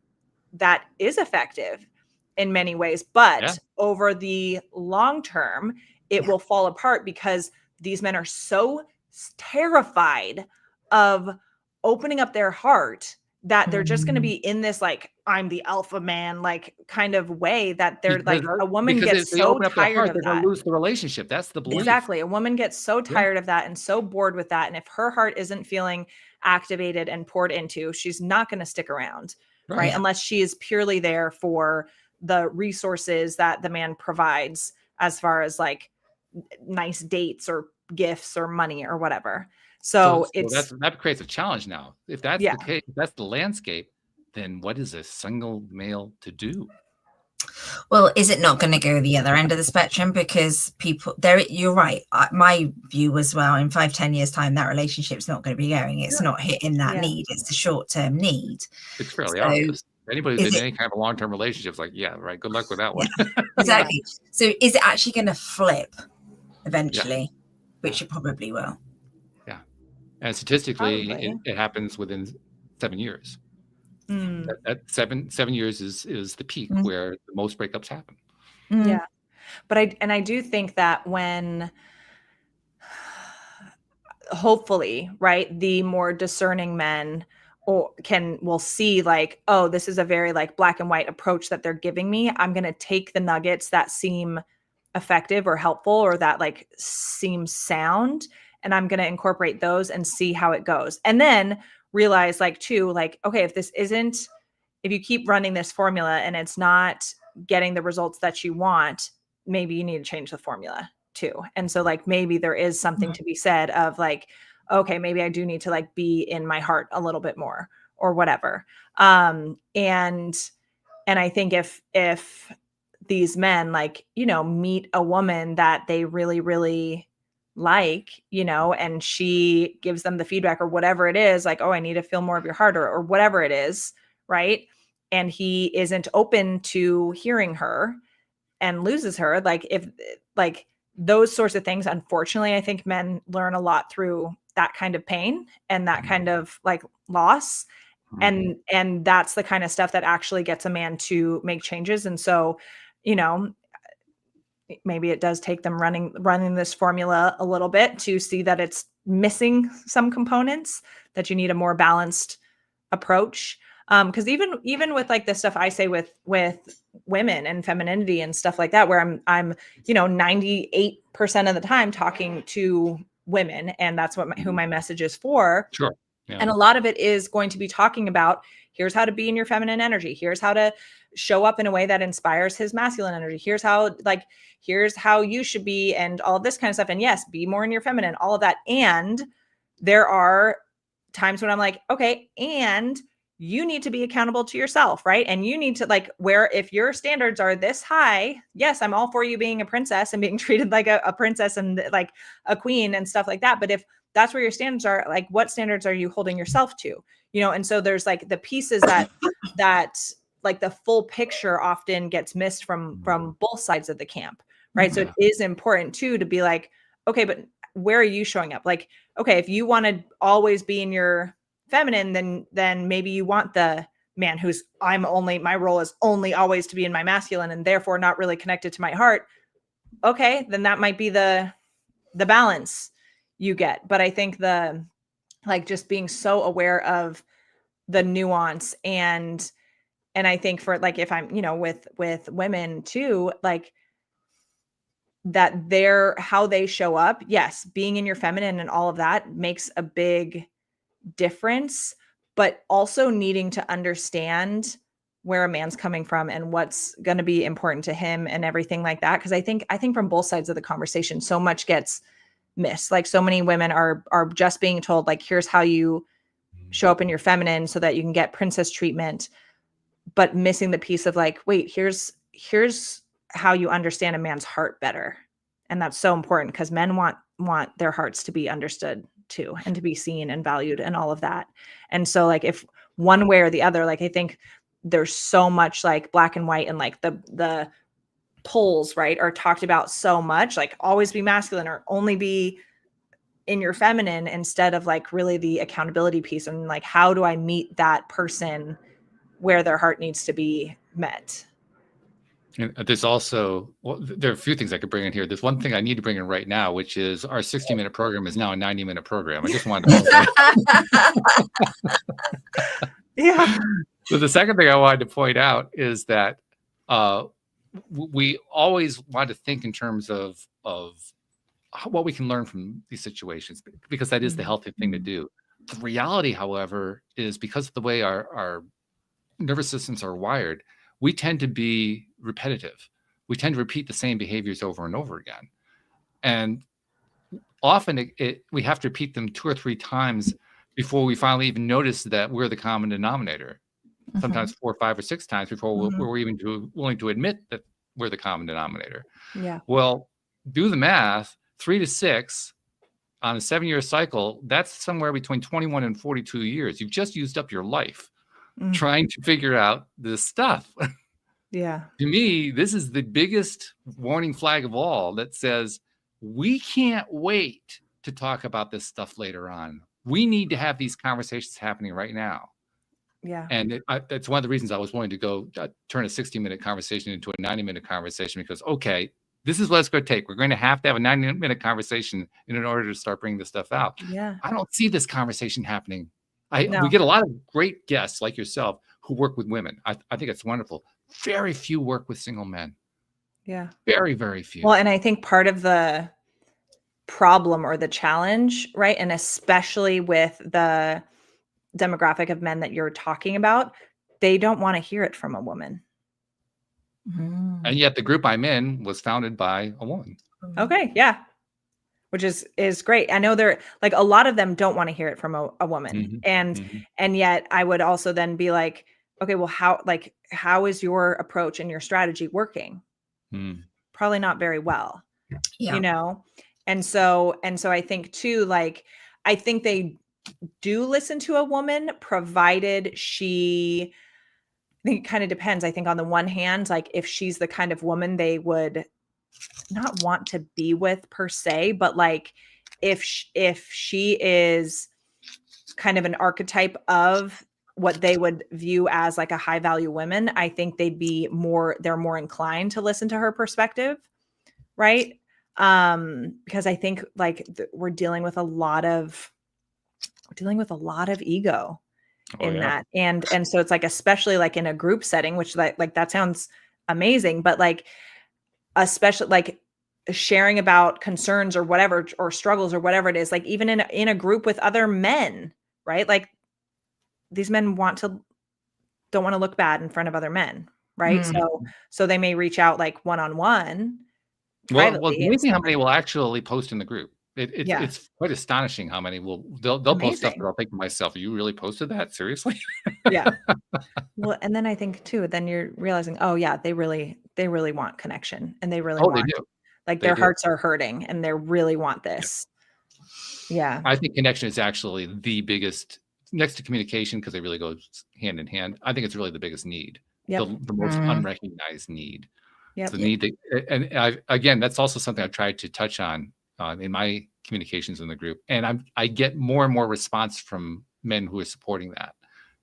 that is effective in many ways, but over the long term, it will fall apart because these men are so terrified of opening up their heart that they're just going to be in this like I'm the alpha man like kind of way that they're like a woman gets so tired of that. They're going to lose the relationship. That's the belief. Exactly. A woman gets so tired of that and so bored with that, and if her heart isn't feeling activated and poured into, she's not going to stick around, right? Unless she is purely there for the resources that the man provides as far as like nice dates or gifts or money or whatever. So that creates a challenge now. If that's the case, if that's the landscape, then what is a single male to do? Well, is it not going to go the other end of the spectrum? Because you're right. My view as well, in 5-10 years time, that relationship's not going to be going. It's not hitting that need. It's the short-term need. It's fairly obvious. Anybody who's in any kind of a long-term relationship is like, right, good luck with that one. Exactly. So is it actually going to flip eventually? Which it probably will. Yeah. And statistically, it happens within 7 years. That 7 years is the peak where the most breakups happen. Yeah. But I do think that when hopefully, right, the more discerning men will see like, oh, this is a very like black and white approach that they're giving me. I'm going to take the nuggets that seem effective or helpful or that like seem sound, and I'm going to incorporate those and see how it goes. And then realize like too, like, okay, if you keep running this formula and it's not getting the results that you want, maybe you need to change the formula too. And so like, maybe there is something to be said of like, okay, maybe I do need to like be in my heart a little bit more or whatever. And I think if these men like, meet a woman that they really, really like, and she gives them the feedback or whatever it is, like, oh, I need to feel more of your heart or whatever it is. Right. And he isn't open to hearing her and loses her. Like if like those sorts of things, unfortunately, I think men learn a lot through that kind of pain and that kind of like loss. And that's the kind of stuff that actually gets a man to make changes. And so, maybe it does take them running this formula a little bit to see that it's missing some components, that you need a more balanced approach. Because even with like the stuff I say with women and femininity and stuff like that, where I'm 98% of the time talking to women, and that's who my message is for. Sure. Yeah. And a lot of it is going to be talking about, here's how to be in your feminine energy. Here's how to show up in a way that inspires his masculine energy. Here's how you should be, and all of this kind of stuff. And yes, be more in your feminine, all of that. And there are times when I'm like, okay, and you need to be accountable to yourself, right? And you need to like, where if your standards are this high, yes, I'm all for you being a princess and being treated like a princess and like a queen and stuff like that. But if that's where your standards are, like, what standards are you holding yourself to? And so there's like the pieces that like the full picture often gets missed from both sides of the camp, right? So it is important too to be like, okay, but where are you showing up? Like, okay, if you want to always be in your feminine, then maybe you want the man who's my role is only always to be in my masculine and therefore not really connected to my heart. Okay, then that might be the balance you get. But I think just being so aware of the nuance and I think for like, if I'm, with women too, like that how they show up. Yes. Being in your feminine and all of that makes a big difference, but also needing to understand where a man's coming from and what's going to be important to him and everything like that. Cause I think from both sides of the conversation, so much gets missed. Like so many women are just being told like, here's how you show up in your feminine so that you can get princess treatment, but missing the piece of like, wait, here's how you understand a man's heart better. And that's so important because men want their hearts to be understood too, and to be seen and valued and all of that. And so like, if one way or the other, like, I think there's so much like black and white, and like the poles, right, are talked about so much, like always be masculine or only be in your feminine, instead of like really the accountability piece and like, how do I meet that person where their heart needs to be met? And there's also, there are a few things I could bring in here. There's one thing I need to bring in right now, which is our 60-minute program is now a 90-minute program. I just wanted to Yeah. So the second thing I wanted to point out is that we always want to think in terms of what we can learn from these situations, because that is the healthy thing to do. The reality, however, is because of the way our nervous systems are wired, we tend to be repetitive. We tend to repeat the same behaviors over and over again. And often we have to repeat them 2 or 3 times before we finally even notice that we're the common denominator. Sometimes 4 or 5 or 6 times before we're even willing to admit that we're the common denominator. Yeah. Well, do the math, 3 to 6 on a 7-year cycle, that's somewhere between 21 and 42 years. You've just used up your life trying to figure out this stuff. Yeah. To me, this is the biggest warning flag of all that says we can't wait to talk about this stuff later on. We need to have these conversations happening right now. Yeah. And that's one of the reasons I was willing to go turn a 60-minute conversation into a 90-minute conversation, because, okay, this is what it's going to take. We're going to have a 90-minute conversation in order to start bringing this stuff out. Yeah. I don't see this conversation happening. No. We get a lot of great guests like yourself who work with women. I think it's wonderful. Very few work with single men. Yeah. Very, very few. Well, and I think part of the problem or the challenge, right, and especially with the demographic of men that you're talking about, they don't want to hear it from a woman. Mm. And yet the group I'm in was founded by a woman. Okay. Yeah. Which is great. I know they're like, a lot of them don't want to hear it from a woman. And yet I would also then be like, okay, well, how is your approach and your strategy working? Probably not very well, you know? And so I think too, like, I think they do listen to a woman, provided I think it kind of depends. I think on the one hand, like if she's the kind of woman they would not want to be with per se, but like if she is kind of an archetype of what they would view as like a high value woman, I think they're more inclined to listen to her perspective. Right. Because I think like we're dealing with a lot of ego in that. And so it's like, especially like in a group setting, which like that sounds amazing, but like, especially like sharing about concerns or whatever, or struggles or whatever it is, like even in a group with other men, right? Like these men don't want to look bad in front of other men. Right. So they may reach out like one-on-one. Well, it's amazing how many will actually post in the group. It's quite astonishing how many they'll post stuff that I'll think to myself, you really posted that? Seriously? Yeah. Well, and then I think too, then you're realizing, oh yeah, they really want connection, and they really want, they do. Like their hearts are hurting and they really want this. Yeah. I think connection is actually the biggest, next to communication, because they really go hand in hand. I think it's really the biggest need. The most unrecognized need. Yep. The need and again, that's also something I've tried to touch on in my communications in the group. And I get more and more response from men who are supporting that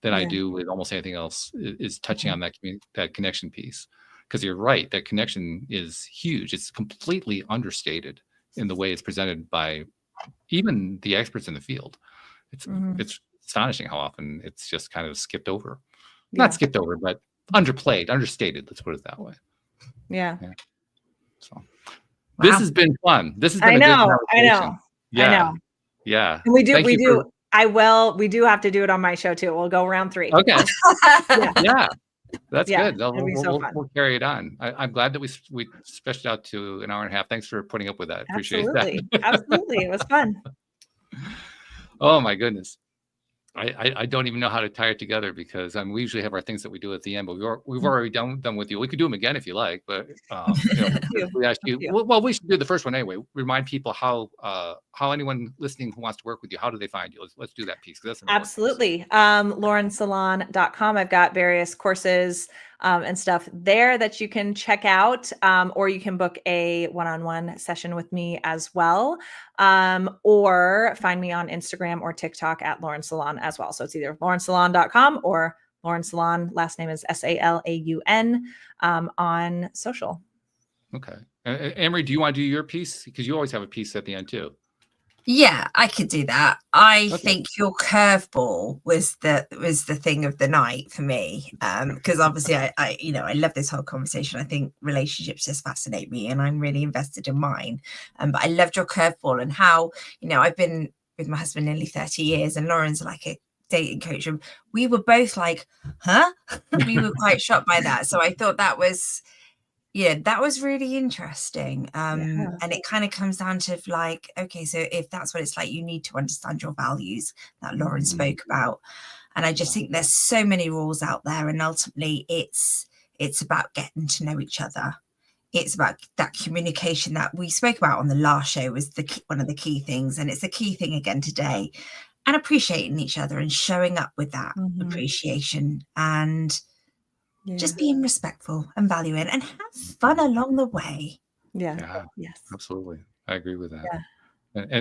than I do with almost anything else, is touching on that connection piece. Because you're right, that connection is huge. It's completely understated in the way it's presented by even the experts in the field. It's astonishing how often it's just kind of skipped over. Not skipped over, but underplayed, understated. Let's put it that way. Yeah. So this has been fun. This has been I know. Yeah. I know. Yeah. And we do we do have to do it on my show too. We'll go round 3. Okay. Yeah. That's good. We'll carry it on. I'm glad that we stretched out to an hour and a half. Thanks for putting up with that. Appreciate that. Absolutely. It was fun. Oh my goodness. I don't even know how to tie it together, because we usually have our things that we do at the end, but we've already done with you. We could do them again if you like, but we asked you. Well, we should do the first one anyway. Remind people how anyone listening who wants to work with you, how do they find you? Let's do that piece. That's absolutely. LaurenSalon.com. I've got various courses and stuff there that you can check out, or you can book a one-on-one session with me as well, or find me on Instagram or TikTok at Lauren Salon as well. So it's either LaurenSalon.com or Lauren Salon, last name is Salaun, on social. Okay. Amory, do you want to do your piece? Because you always have a piece at the end too. Yeah, I could do that. I think your curveball was the thing of the night for me, because obviously I love this whole conversation. I think relationships just fascinate me, and I'm really invested in mine. But I loved your curveball and how, I've been with my husband nearly 30 years, and Lauren's like a dating coach, and we were both like, huh? We were quite shocked by that. So I thought that was really interesting. And it kind of comes down to like, okay, so if that's what it's like, you need to understand your values that Lauren spoke about. And I just think there's so many rules out there. And ultimately it's about getting to know each other. It's about that communication that we spoke about on the last show was one of the key things. And it's a key thing again today. And appreciating each other and showing up with that appreciation and just being respectful and valuing and have fun along the way. Yeah. Yes. Absolutely. I agree with that. Yeah.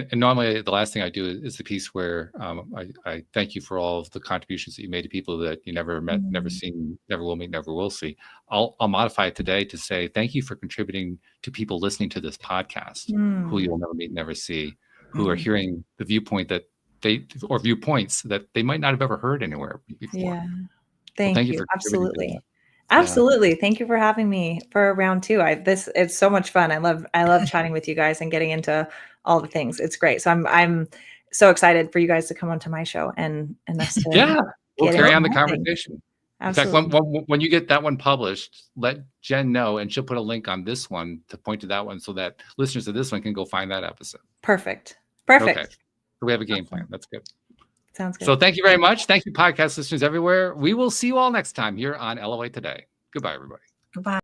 And normally the last thing I do is the piece where I thank you for all of the contributions that you made to people that you never met, never seen, never will meet, never will see. I'll modify it today to say thank you for contributing to people listening to this podcast who you will never meet, never see, who are hearing the viewpoints that they might not have ever heard anywhere before. Yeah. Thank you. Absolutely. Absolutely. Thank you for having me for round 2. It's so much fun. I love chatting with you guys and getting into all the things. It's great. So I'm so excited for you guys to come onto my show and us to we'll carry on the conversation. Absolutely. In fact, when you get that one published, let Jen know, and she'll put a link on this one to point to that one so that listeners of this one can go find that episode. Perfect. Okay. So we have a game plan. That's good. Sounds good. So thank you very much. Thank you, podcast listeners everywhere. We will see you all next time here on LOA Today. Goodbye, everybody. Goodbye.